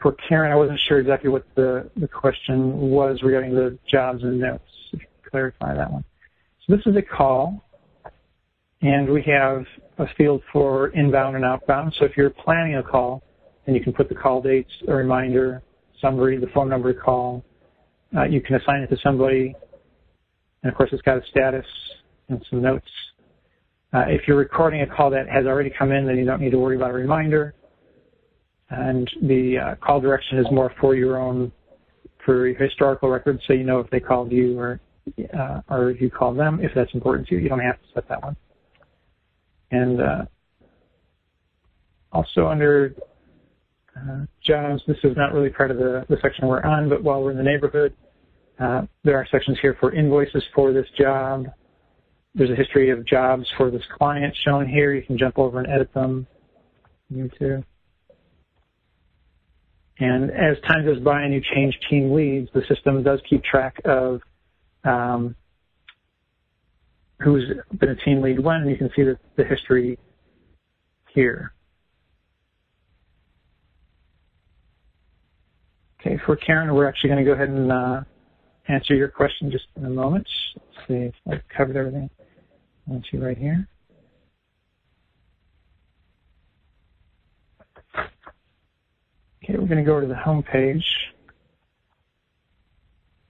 for Karen, I wasn't sure exactly what the question was regarding the jobs and notes. If you could clarify that one. So this is a call, and we have a field for inbound and outbound. So if you're planning a call, then you can put the call dates, a reminder, summary, the phone number to call. You can assign it to somebody, and of course it's got a status and some notes. If you're recording a call that has already come in, then you don't need to worry about a reminder. And the call direction is more for your historical records, so you know if they called you or if you called them. If that's important to you, you don't have to set that one. And also under jobs, this is not really part of the section we're on, but while we're in the neighborhood, there are sections here for invoices for this job. There's a history of jobs for this client shown here. You can jump over and edit them. You too. And as time goes by and you change team leads, the system does keep track of who's been a team lead when, and you can see the history here. Okay, for Karen, we're actually going to go ahead and answer your question just in a moment. Let's see if I've covered everything. I want you right here. Okay, we're going to go over to the home page.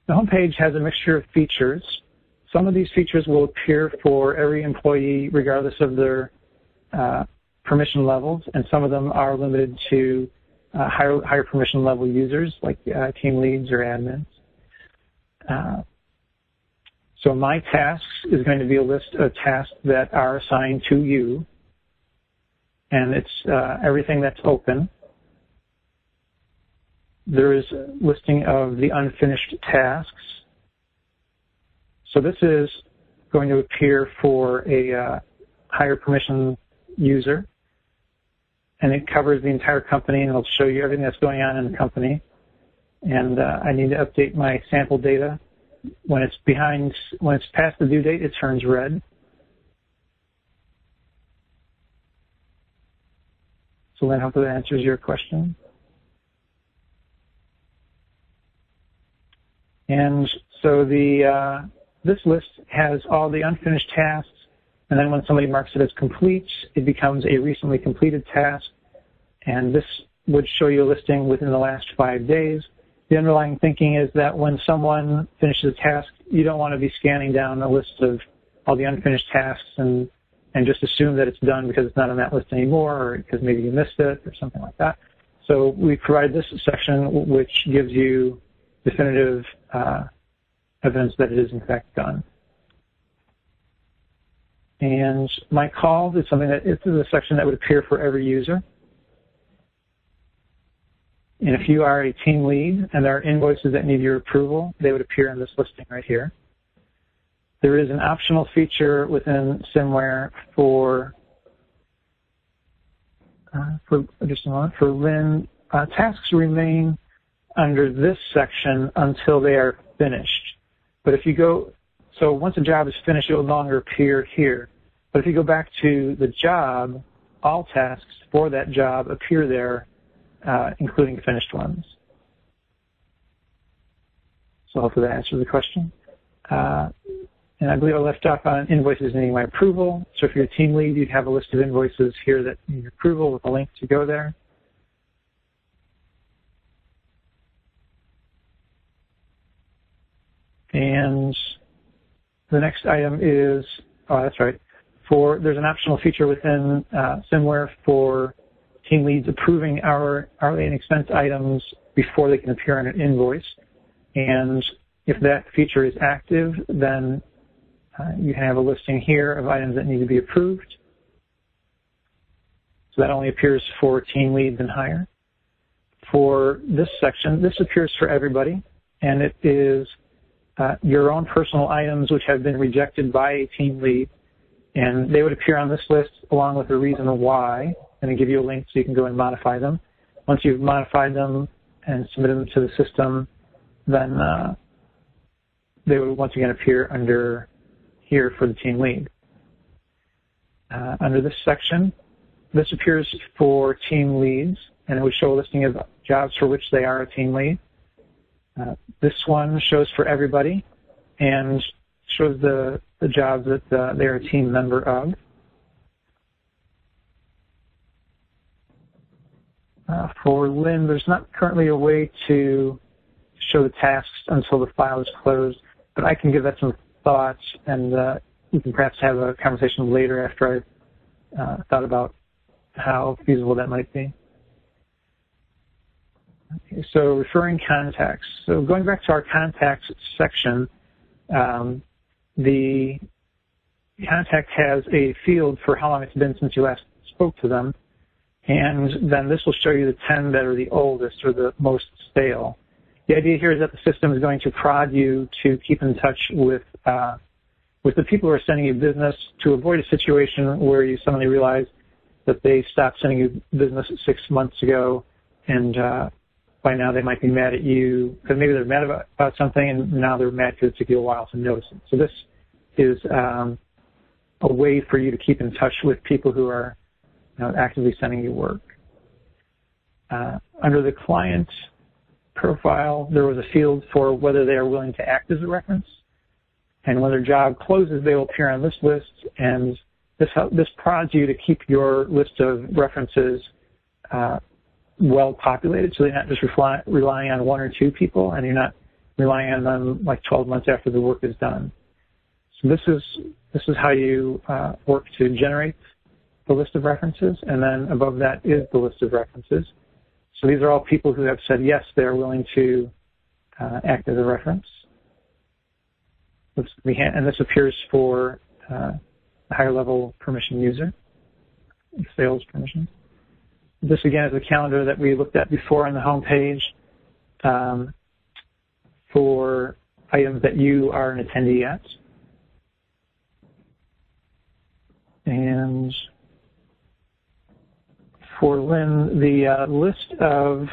The home page has a mixture of features. some of these features will appear for every employee regardless of their permission levels, and some of them are limited to higher permission level users like team leads or admins. So my tasks is going to be a list of tasks that are assigned to you, and it's everything that's open. There is a listing of the unfinished tasks. So this is going to appear for a higher permission user, and it covers the entire company, and it'll show you everything that's going on in the company. And I need to update my sample data. When it's past the due date, it turns red. So Lynn, hopefully that answers your question. And so this list has all the unfinished tasks, and then when somebody marks it as complete, it becomes a recently completed task, and this would show you a listing within the last 5 days. The underlying thinking is that when someone finishes a task, you don't want to be scanning down a list of all the unfinished tasks and just assume that it's done because it's not on that list anymore, or because maybe you missed it or something like that. So we provide this section which gives you definitive evidence that it is in fact done. And my calls is something that this is a section that would appear for every user. And if you are a team lead and there are invoices that need your approval, they would appear in this listing right here. There is an optional feature within SMMware for just a moment, for Lynn. Tasks remain under this section until they are finished. But if you go, so once a job is finished, it will no longer appear here. But if you go back to the job, all tasks for that job appear there, including finished ones. So hopefully that answers the question. And I believe I left off on invoices needing my approval. So if you're a team lead, you'd have a list of invoices here that need approval with a link to go there. And the next item is, oh, that's right. There's an optional feature within SMMware for team leads approving hourly and expense items before they can appear on an invoice. And if that feature is active, then you have a listing here of items that need to be approved. So that only appears for team leads and higher. For this section, this appears for everybody, and it is your own personal items which have been rejected by a team lead, and they would appear on this list along with a reason why, and then give you a link so you can go and modify them. Once you've modified them and submitted them to the system, then they would once again appear under here for the team lead. Under this section, this appears for team leads, and it would show a listing of jobs for which they are a team lead. This one shows for everybody and shows the jobs that they're a team member of. For Lynn, there's not currently a way to show the tasks until the file is closed, but I can give that some thoughts, and we can perhaps have a conversation later after I've thought about how feasible that might be. Okay, so referring contacts. So going back to our contacts section, the contact has a field for how long it's been since you last spoke to them, and then this will show you the 10 that are the oldest or the most stale. The idea here is that the system is going to prod you to keep in touch with the people who are sending you business to avoid a situation where you suddenly realize that they stopped sending you business 6 months ago, and by now they might be mad at you because maybe they're mad about something, and now they're mad because it took you a while to notice it. So this is a way for you to keep in touch with people who are actively sending you work. Under the client profile, there was a field for whether they are willing to act as a reference, and when their job closes, they will appear on this list, and this prods you to keep your list of references well populated, so they're not just relying on 1 or 2 people, and you're not relying on them like 12 months after the work is done. So this is how you work to generate the list of references, and then above that is the list of references. So these are all people who have said yes, they're willing to act as a reference. And this appears for a higher level permission user, sales permissions. This again is a calendar that we looked at before on the home page for items that you are an attendee at. And for Lynn, the list of,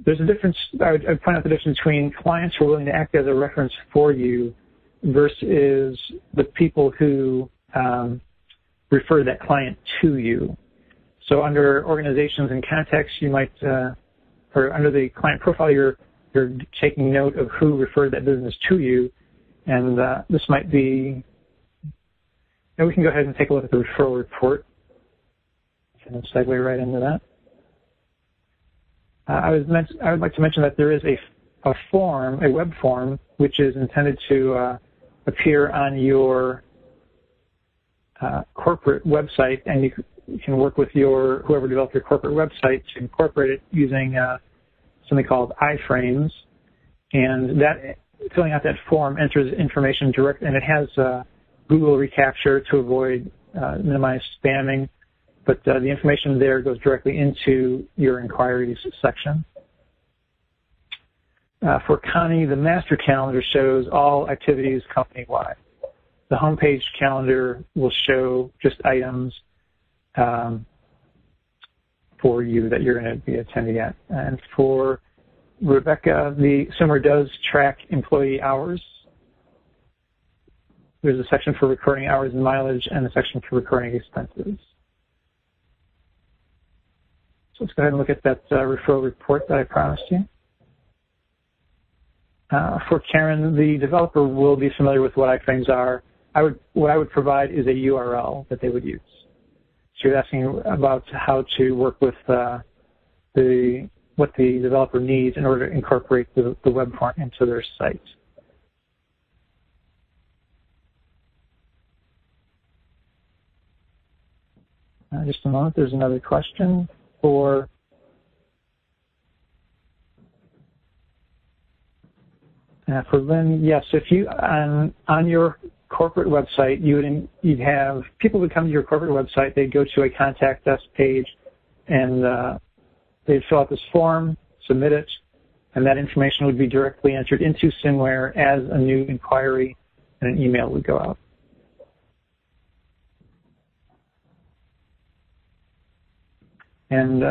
there's a difference, I would point out the difference between clients who are willing to act as a reference for you versus the people who refer that client to you. So under organizations and contacts, you might, or under the client profile, you're taking note of who referred that business to you, and this might be, we can go ahead and take a look at the referral report and segue right into that. I would like to mention that there is a form, a web form, which is intended to appear on your corporate website, and you can work with whoever developed your corporate website to incorporate it using something called iframes, and that filling out that form enters information direct, and it has Google reCAPTCHA to avoid minimize spamming, but the information there goes directly into your inquiries section. For Connie, the master calendar shows all activities company-wide. The homepage calendar will show just items for you that you're going to be attending at. And for Rebecca, the SMMware does track employee hours. There's a section for recording hours and mileage and a section for recording expenses. So let's go ahead and look at that referral report that I promised you. For Karen, the developer will be familiar with what iframes are. What I would provide is a URL that they would use. So you're asking about how to work with what the developer needs in order to incorporate the web form into their site. Just a moment, there's another question for Lynn. Yes, if you on your corporate website, you'd have people would come to your corporate website. They'd go to a contact us page, and they'd fill out this form, submit it, and that information would be directly entered into SMMware as a new inquiry, and an email would go out. And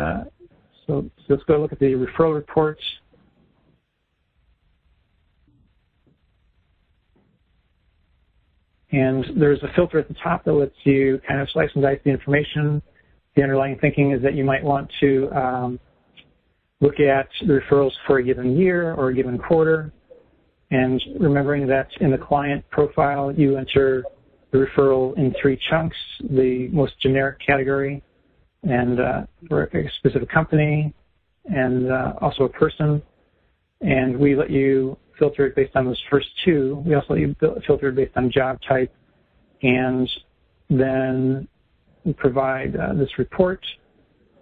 so let's go look at the referral reports. And there's a filter at the top that lets you kind of slice and dice the information. The underlying thinking is that you might want to look at the referrals for a given year or a given quarter. And remembering that in the client profile, you enter the referral in 3 chunks: the most generic category, and for a specific company, and also a person. And we let you filter it based on those first 2. We also let you filter it based on job type, and then we provide this report.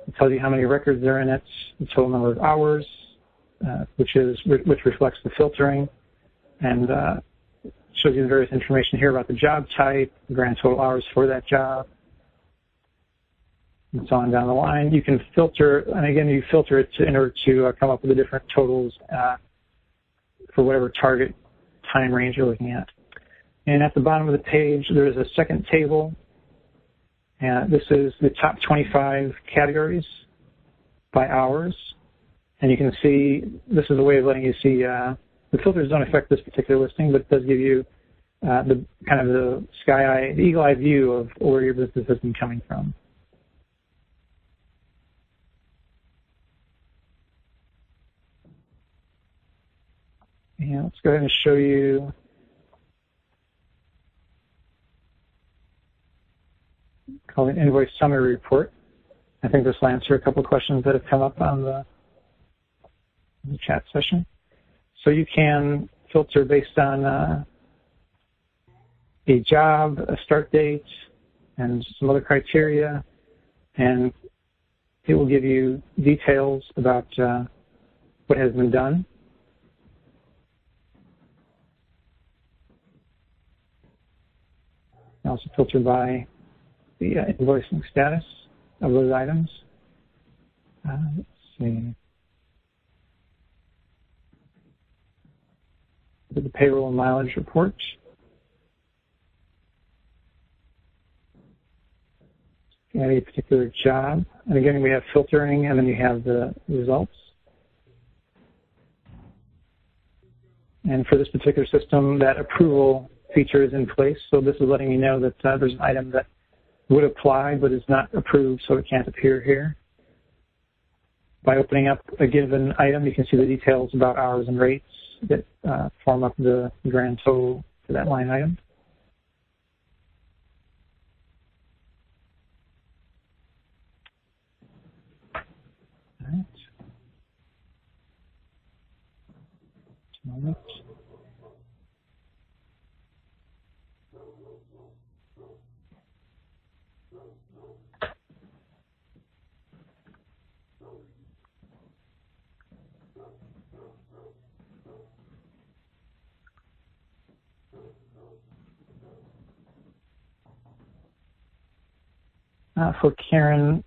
It tells you how many records are in it, the total number of hours, which reflects the filtering, and shows you the various information here about the job type, the grand total hours for that job, and so on down the line. You can filter, and again, you filter it in order to come up with the different totals for whatever target time range you're looking at. And at the bottom of the page, there is a second table. This is the top 25 categories by hours. And you can see, this is a way of letting you see, the filters don't affect this particular listing, but it does give you the kind of the the eagle eye view of where your business has been coming from. And let's go ahead and show you called an Invoice Summary Report. I think this will answer a couple of questions that have come up on the chat session. So you can filter based on a job, a start date, and some other criteria, and it will give you details about what has been done. Also filter by the invoicing status of those items. Let's see. The payroll and mileage report. Add a particular job. And again, we have filtering, and then you have the results. And for this particular system, that approval feature is in place. So this is letting you know that there's an item that would apply but is not approved, so it can't appear here. By opening up a given item, you can see the details about hours and rates that form up the grand total for that line item. All right. Just a moment. For Karen,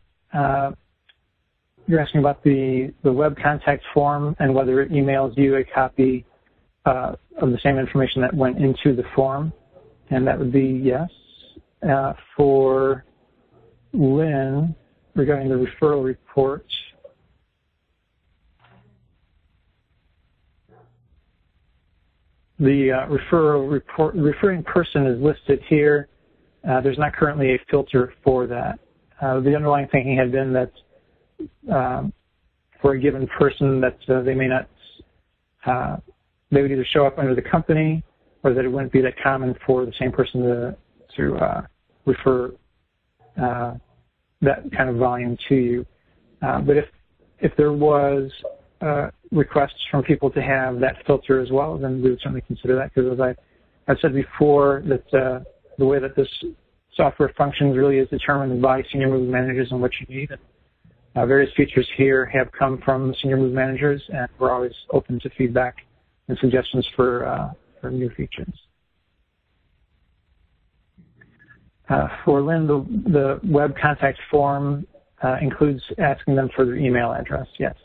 you're asking about the web contact form and whether it emails you a copy of the same information that went into the form, and that would be yes. For Lynn, regarding the referral report, the referral report, the referring person is listed here. There's not currently a filter for that. The underlying thinking had been that for a given person that they may not, they would either show up under the company or that it wouldn't be that common for the same person to refer that kind of volume to you. But if there was requests from people to have that filter as well, then we would certainly consider that, because as I've said before, that the way that this software functions really is determined by senior move managers and what you need. And, various features here have come from senior move managers, and we're always open to feedback and suggestions for new features. For Lynn, the web contact form includes asking them for their email address, yes.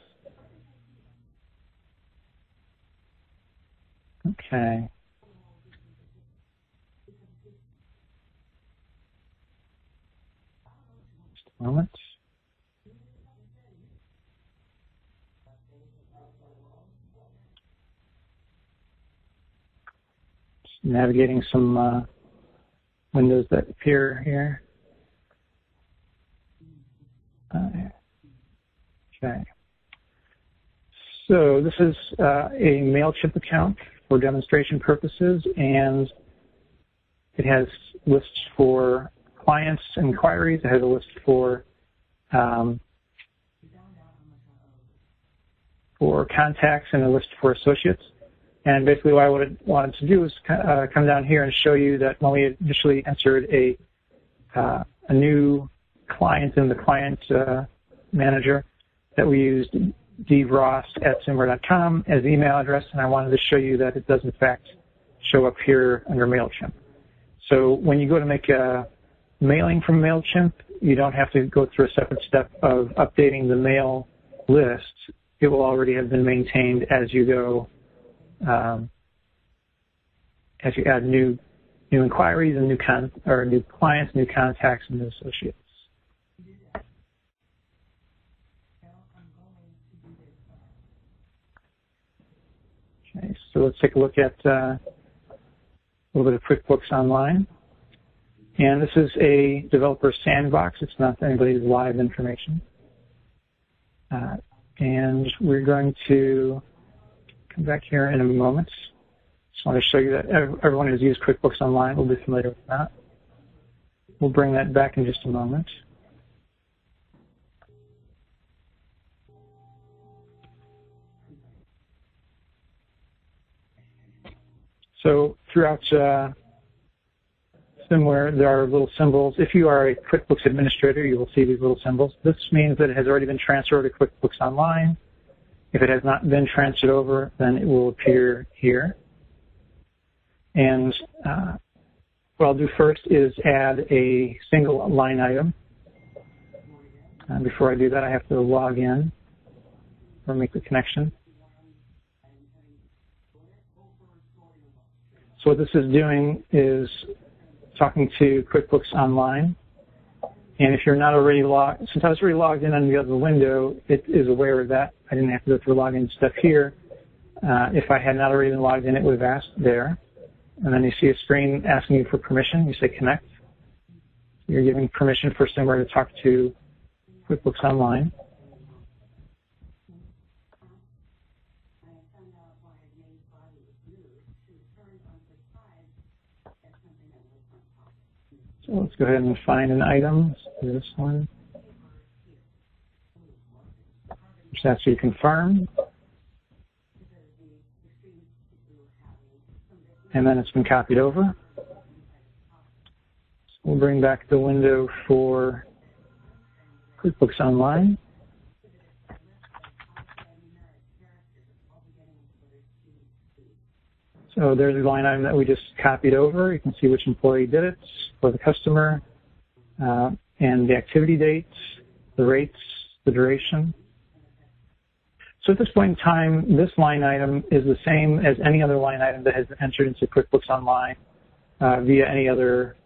Okay. Moment. Just navigating some windows that appear here. Okay. So this is a MailChimp account for demonstration purposes, and it has lists for clients and inquiries. It has a list for contacts and a list for associates. And basically what I wanted to do is come down here and show you that when we initially entered a new client in the client manager, that we used dross@smmmware.com as the email address, and I wanted to show you that it does in fact show up here under MailChimp. So when you go to make a mailing from MailChimp, you don't have to go through a separate step of updating the mail list. It will already have been maintained as you go, as you add new inquiries and new clients, new contacts, and new associates. Okay, so let's take a look at a little bit of Quickbooks Online. And this is a developer sandbox. It's not anybody's live information. And we're going to come back here in a moment. Just want to show you that everyone who's used Quickbooks Online will be familiar with that. We'll bring that back in just a moment. So throughout SMMware, there are little symbols. If you are a QuickBooks administrator, you will see these little symbols. This means that it has already been transferred to QuickBooks Online. If it has not been transferred over, then it will appear here. And what I'll do first is add a single line item. And before I do that, I have to log in or make the connection. So what this is doing is talking to QuickBooks Online. And if you're not already logged, since I was already logged in on the other window, it is aware of that. I didn't have to go through the login step here. If I had not already been logged in, it would have asked there. And then you see a screen asking you for permission. You say connect. You're giving permission for SMMware to talk to QuickBooks Online. So let's go ahead and find an item. Let's do this one. Just asks you to confirm. And then it's been copied over. So we'll bring back the window for QuickBooks Online. So there's the line item that we just copied over. You can see which employee did it for the customer, and the activity dates, the rates, the duration. So at this point in time, this line item is the same as any other line item that has been entered into QuickBooks Online via any other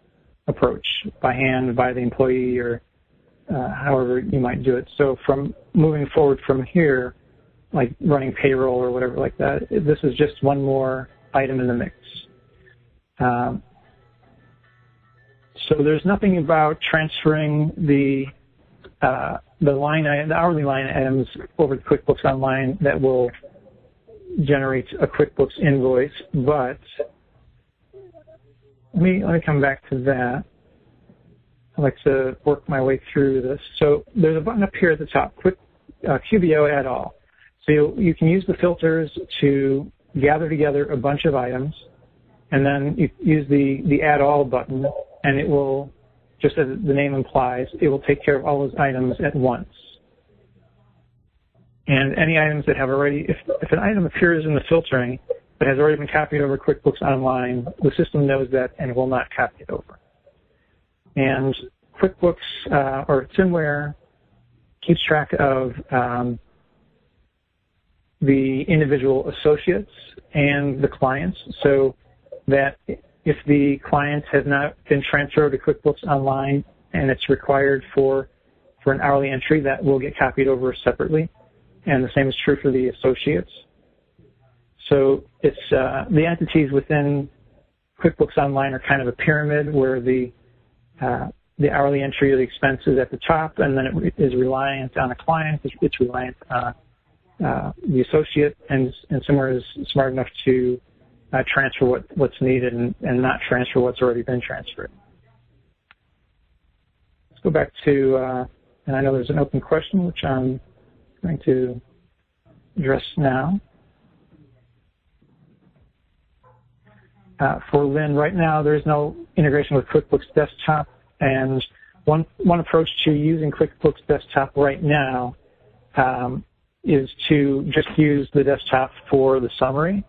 approach, by hand, by the employee, or however you might do it. So from moving forward from here, like running payroll or whatever like that, this is just one more item in the mix. So there's nothing about transferring the hourly line items over to QuickBooks Online that will generate a QuickBooks invoice, but let me come back to that. I'd like to work my way through this. So there's a button up here at the top, QBO Add All. So you can use the filters to gather together a bunch of items, and then you use the Add All button, and it will, just as the name implies, it will take care of all those items at once. And any items that have already, if an item appears in the filtering but has already been copied over QuickBooks Online, the system knows that and will not copy it over. And QuickBooks or SMMware keeps track of the individual associates and the clients, so that if the client has not been transferred to QuickBooks Online and it's required for an hourly entry, that will get copied over separately. And the same is true for the associates. So it's the entities within QuickBooks Online are kind of a pyramid where the hourly entry of the expense is at the top, and then it is reliant on a client. It's reliant on the associate, and SMMware is smart enough to transfer what's needed and not transfer what's already been transferred. Let's go back to, and I know there's an open question, which I'm going to address now. For Lynn, right now there's no integration with QuickBooks Desktop, and one approach to using QuickBooks Desktop right now is to just use the desktop for the summary,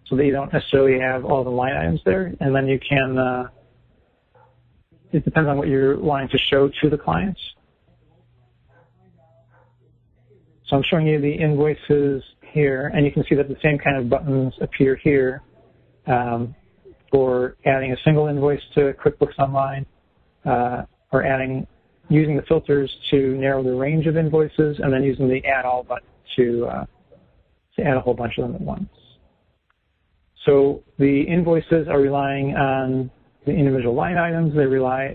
so that you don't necessarily have all the line items there, and then you can, it depends on what you're wanting to show to the clients. So I'm showing you the invoices here, and you can see that the same kind of buttons appear here for adding a single invoice to QuickBooks Online, or using the filters to narrow the range of invoices, and then using the Add All button to add a whole bunch of them at once. So the invoices are relying on the individual line items,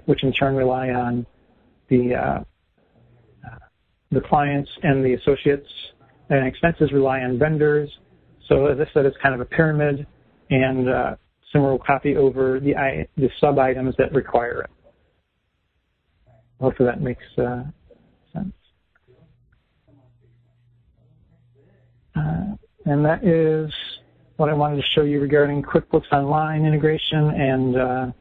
which in turn rely on the clients and the associates, and expenses rely on vendors. So as I said, it's kind of a pyramid, and SMMware will copy over the sub-items that require it. Hopefully that makes sense. And that is what I wanted to show you regarding QuickBooks Online integration and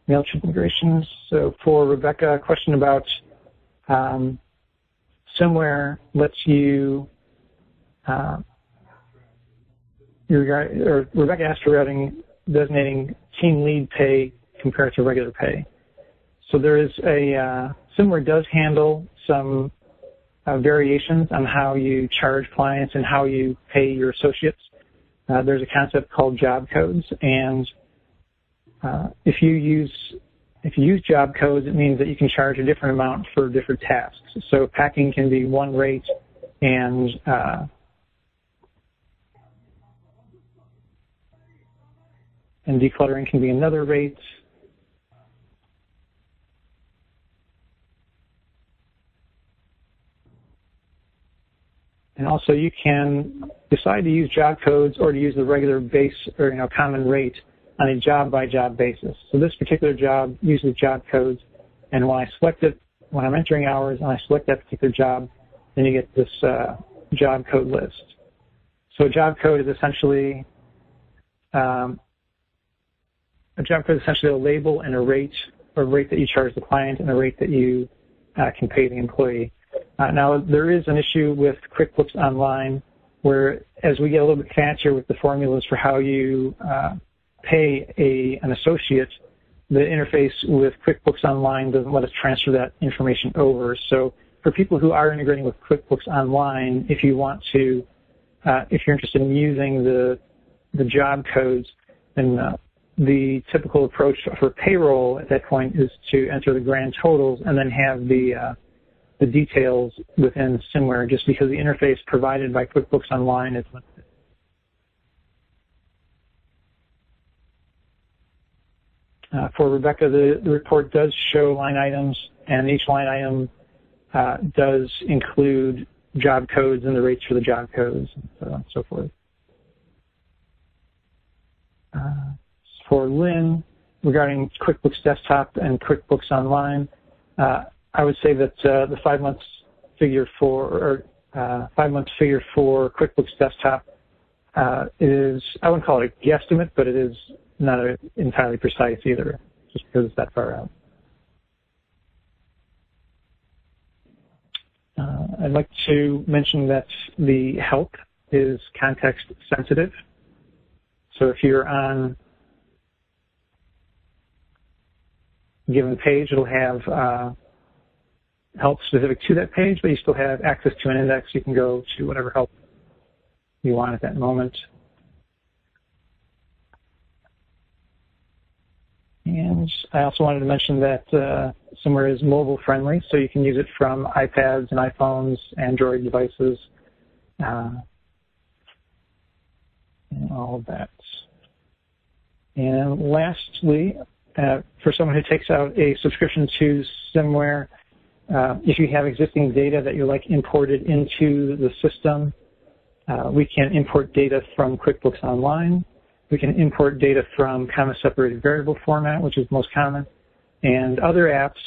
MailChimp integrations. So for Rebecca, a question about SMMware lets you, Rebecca asked regarding designating team lead pay compared to regular pay. So there is SMMware does handle some variations on how you charge clients and how you pay your associates. There's a concept called job codes, and if you use job codes, it means that you can charge a different amount for different tasks. So packing can be one rate, and decluttering can be another rate. And also, you can decide to use job codes or to use the regular base or common rate on a job-by-job basis. So this particular job uses job codes, and when I select it, when I'm entering hours and I select that particular job, then you get this job code list. So a job code is essentially a label and a rate that you charge the client and a rate that you can pay the employee. Now, there is an issue with Quickbooks Online where, as we get a little bit fancier with the formulas for how you pay an associate, the interface with Quickbooks Online doesn't let us transfer that information over. So for people who are integrating with Quickbooks Online, if you want to, if you're interested in using the job codes, then the typical approach for payroll at that point is to enter the grand totals and then have the details within SMMware, just because the interface provided by Quickbooks Online is limited. For Rebecca, the report does show line items, and each line item does include job codes and the rates for the job codes, and so on and so forth. For Lynn, regarding Quickbooks Desktop and Quickbooks Online, I would say that the 5 months figure for Quickbooks Desktop is, I wouldn't call it a guesstimate, but it is not entirely precise either, just because it's that far out. I'd like to mention that the help is context sensitive. So if you're on a given page, it'll have help specific to that page, but you still have access to an index. You can go to whatever help you want at that moment. And I also wanted to mention that SMMware is mobile friendly, so you can use it from iPads and iPhones, Android devices, and all of that. And lastly, for someone who takes out a subscription to SMMware, if you have existing data that you like imported into the system, we can import data from Quickbooks Online. We can import data from comma-separated variable format, which is most common, and other apps.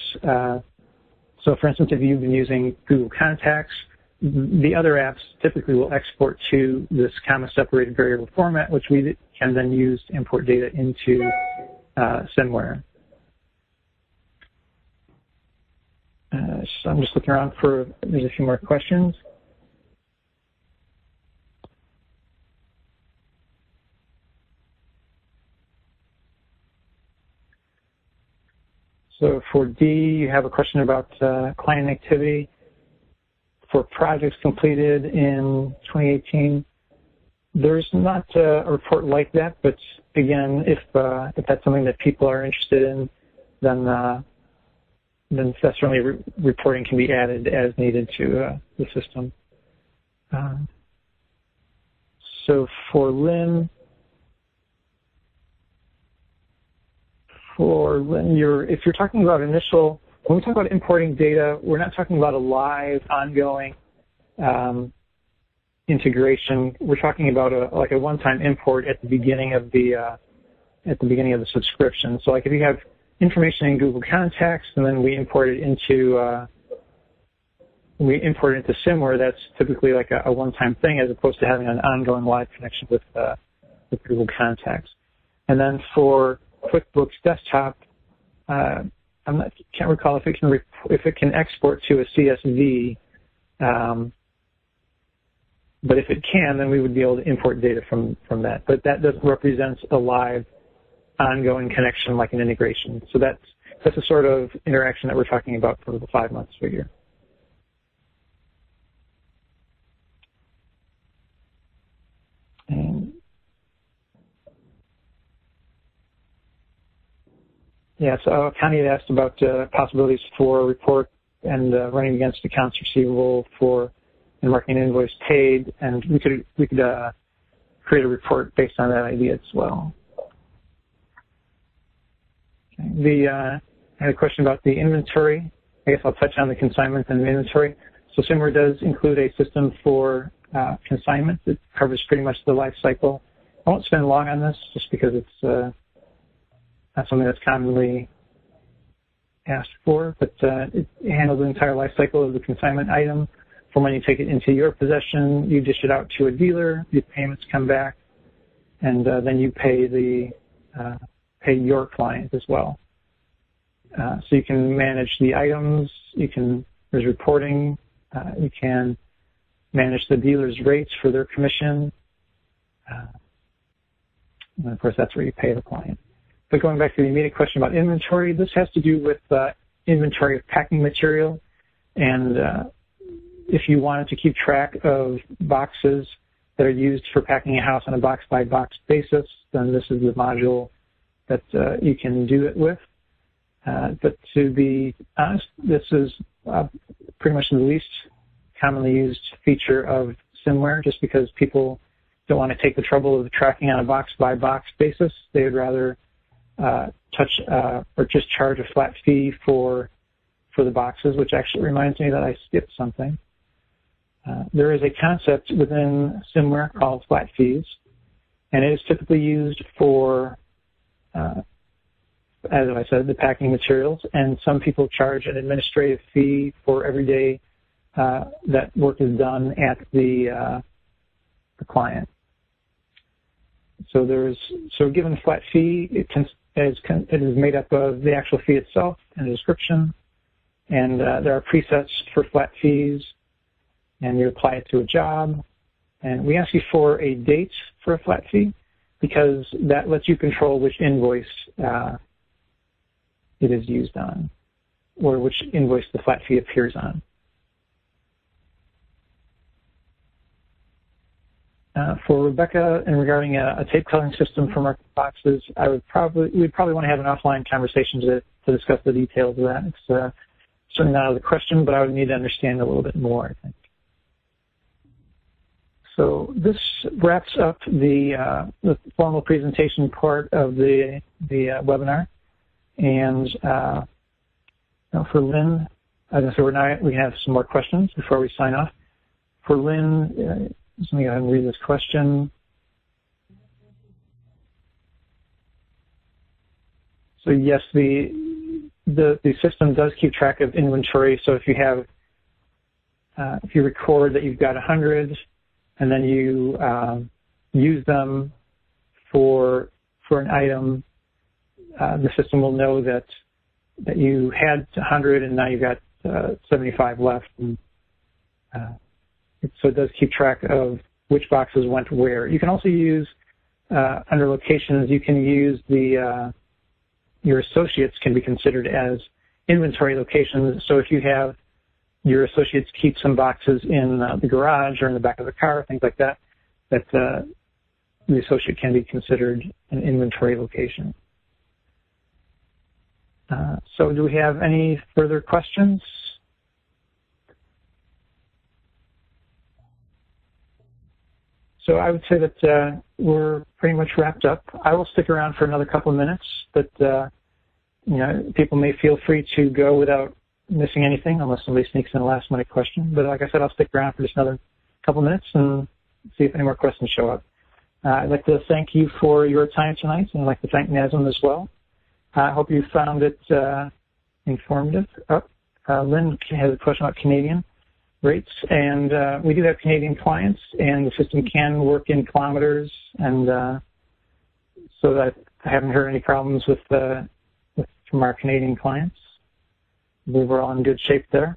So, for instance, if you've been using Google Contacts, the other apps typically will export to this comma-separated variable format, which we can then use to import data into SMMware. So I'm just looking around for, there's a few more questions. So for D, you have a question about client activity for projects completed in 2018. There's not a report like that, but again, if that's something that people are interested in, then that certainly reporting can be added as needed to the system. So for Lynn, if you're talking about initial, when we talk about importing data, we're not talking about a live, ongoing integration. We're talking about a one-time import at the beginning of the subscription. So, like if you have information in Google Contacts and then we import it into SMMware, that's typically like a one-time thing, as opposed to having an ongoing live connection with Google Contacts. And then for Quickbooks Desktop, can't recall if it can export to a CSV, but if it can, then we would be able to import data from that. But that doesn't represent a live, ongoing connection like an integration. So that's the sort of interaction that we're talking about for the 5 months figure. And yeah, so Connie had asked about possibilities for a report and running against accounts receivable and marking an invoice paid, and we could create a report based on that idea as well. Okay. I had a question about the inventory. I guess I'll touch on the consignment and the inventory. So SMMware does include a system for consignment. It covers pretty much the life cycle. I won't spend long on this just because it's not something that's commonly asked for, but it handles the entire life cycle of the consignment item. From when you take it into your possession, you dish it out to a dealer, the payments come back, and then you pay your client as well. So you can manage the items, there's reporting, you can manage the dealer's rates for their commission, and of course that's where you pay the client. But going back to the immediate question about inventory, this has to do with inventory of packing material, and if you wanted to keep track of boxes that are used for packing a house on a box-by-box basis, then this is the module that you can do it with. But to be honest, this is pretty much the least commonly used feature of SMMware, just because people don't want to take the trouble of tracking on a box-by-box basis. They would rather touch or just charge a flat fee for the boxes, which actually reminds me that I skipped something. There is a concept within SMMware called flat fees, and it is typically used for, as I said, the packing materials, and some people charge an administrative fee for every day that work is done at the client. So given a flat fee, it is made up of the actual fee itself and a description, and there are presets for flat fees, and you apply it to a job. And we ask you for a date for a flat fee because that lets you control which invoice it is used on, or which invoice the flat fee appears on. For Rebecca, and regarding a tape coloring system for market boxes, we'd probably want to have an offline conversation to discuss the details of that. It's certainly not out of the question, but I would need to understand a little bit more, I think. So this wraps up the formal presentation part of the webinar. And for Lynn, we have some more questions before we sign off. For Lynn, let me go ahead and read this question. So yes, the system does keep track of inventory. So if you record that you've got 100, and then you use them for an item, the system will know that you had 100 and now you've got 75 left. And, so it does keep track of which boxes went where. You can also use, under locations, you can use your associates can be considered as inventory locations. So if you have your associates keep some boxes in the garage or in the back of the car, things like that, the associate can be considered an inventory location. So do we have any further questions? So I would say that we're pretty much wrapped up. I will stick around for another couple of minutes, but people may feel free to go without missing anything unless somebody sneaks in a last-minute question. But like I said, I'll stick around for just another couple of minutes and see if any more questions show up. I'd like to thank you for your time tonight, and I'd like to thank NASM as well. I hope you found it informative. Lynn has a question about Canadian rates, and we do have Canadian clients, and the system can work in kilometers, and so that I haven't heard any problems with from our Canadian clients. I believe we're all in good shape there.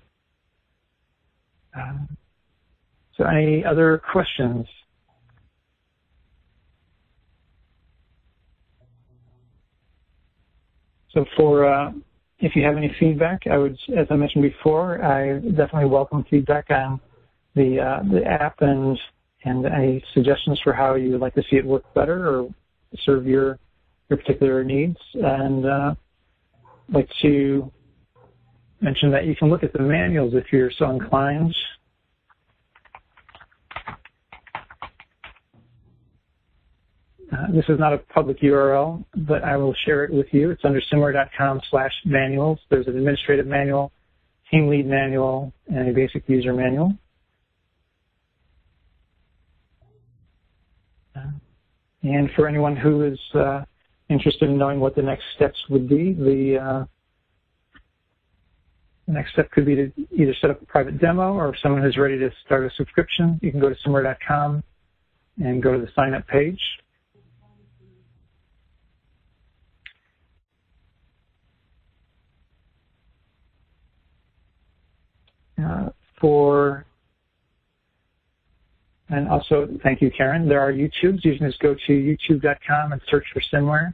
So any other questions? So if you have any feedback, I would, as I mentioned before, I definitely welcome feedback on the app and any suggestions for how you would like to see it work better or serve your particular needs. And I'd like to mention that you can look at the manuals if you're so inclined. This is not a public URL, but I will share it with you. It's under SMMware.com/manuals. There's an administrative manual, team lead manual, and a basic user manual. And for anyone who is interested in knowing what the next steps would be, the next step could be to either set up a private demo, or if someone is ready to start a subscription, you can go to SMMware.com and go to the sign up page. And also, thank you, Karen. There are YouTubes. You can just go to youtube.com and search for SMMware.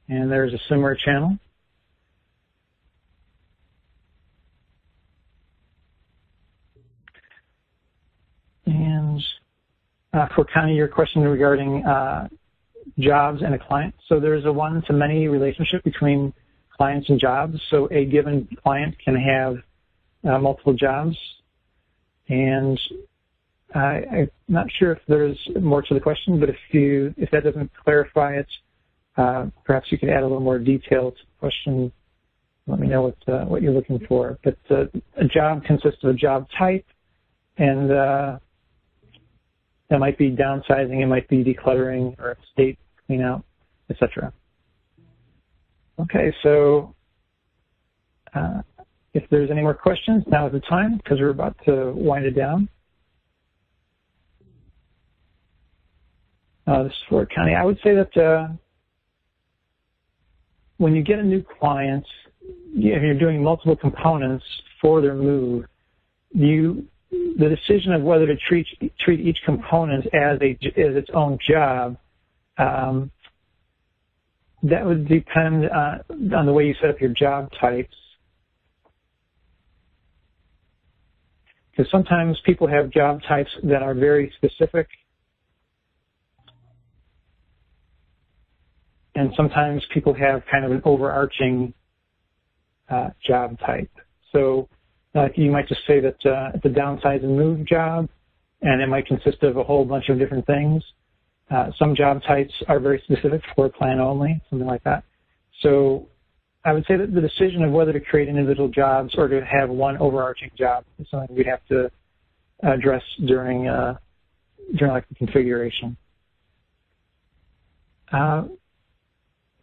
And there's a SMMware channel. And for Connie, your question regarding jobs and a client. So there's a one-to-many relationship between clients and jobs. So a given client can have multiple jobs. And I'm not sure if there's more to the question, but if that doesn't clarify it, perhaps you could add a little more detail to the question. Let me know what you're looking for. But a job consists of a job type, and that might be downsizing, it might be decluttering, or estate clean out, etc. Okay, so if there's any more questions, now is the time, because we're about to wind it down. This is for Connie. I would say that when you get a new client, if you're doing multiple components for their move, the decision of whether to treat each component as its own job, that would depend on the way you set up your job types. Because sometimes people have job types that are very specific, and sometimes people have kind of an overarching job type. So you might just say that it's a downsize and move job, and it might consist of a whole bunch of different things. Some job types are very specific, floor plan only, something like that. So I would say that the decision of whether to create individual jobs or to have one overarching job is something we'd have to address during like the configuration.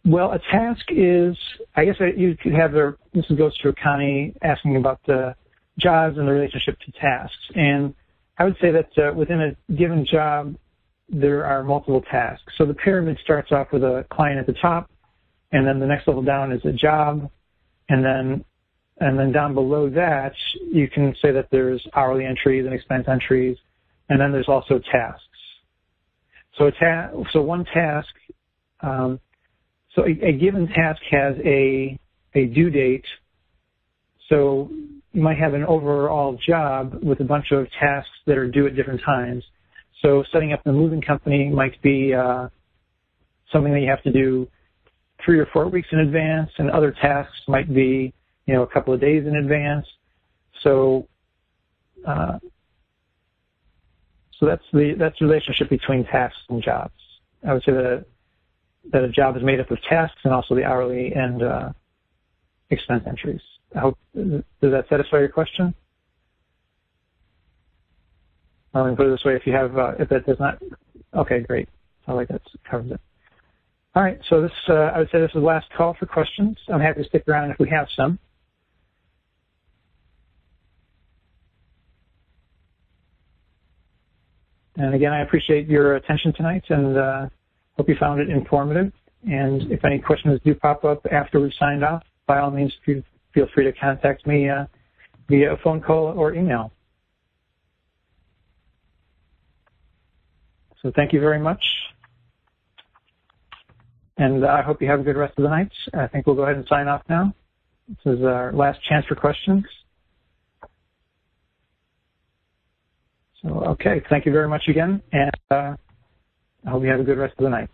Well, a task is, I guess you could have this goes to Connie asking about the jobs and the relationship to tasks. And I would say that within a given job, there are multiple tasks. So the pyramid starts off with a client at the top, and then the next level down is a job, and then down below that, you can say that there's hourly entries and expense entries, and then there's also tasks. So one task, so a given task has a due date. So you might have an overall job with a bunch of tasks that are due at different times. So setting up the moving company might be something that you have to do 3 or 4 weeks in advance, and other tasks might be, a couple of days in advance. So that's the relationship between tasks and jobs. I would say that a job is made up of tasks and also the hourly and expense entries. Does that satisfy your question? Let me put it this way: if that does not, okay, great. I like that covers it. All right, so this I would say this is the last call for questions. I'm happy to stick around if we have some. And again, I appreciate your attention tonight, and hope you found it informative. And if any questions do pop up after we've signed off, by all means, feel free to contact me via a phone call or email. So thank you very much. And I hope you have a good rest of the night. I think we'll go ahead and sign off now. This is our last chance for questions. So, okay, thank you very much again, and I hope you have a good rest of the night.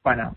Bye now.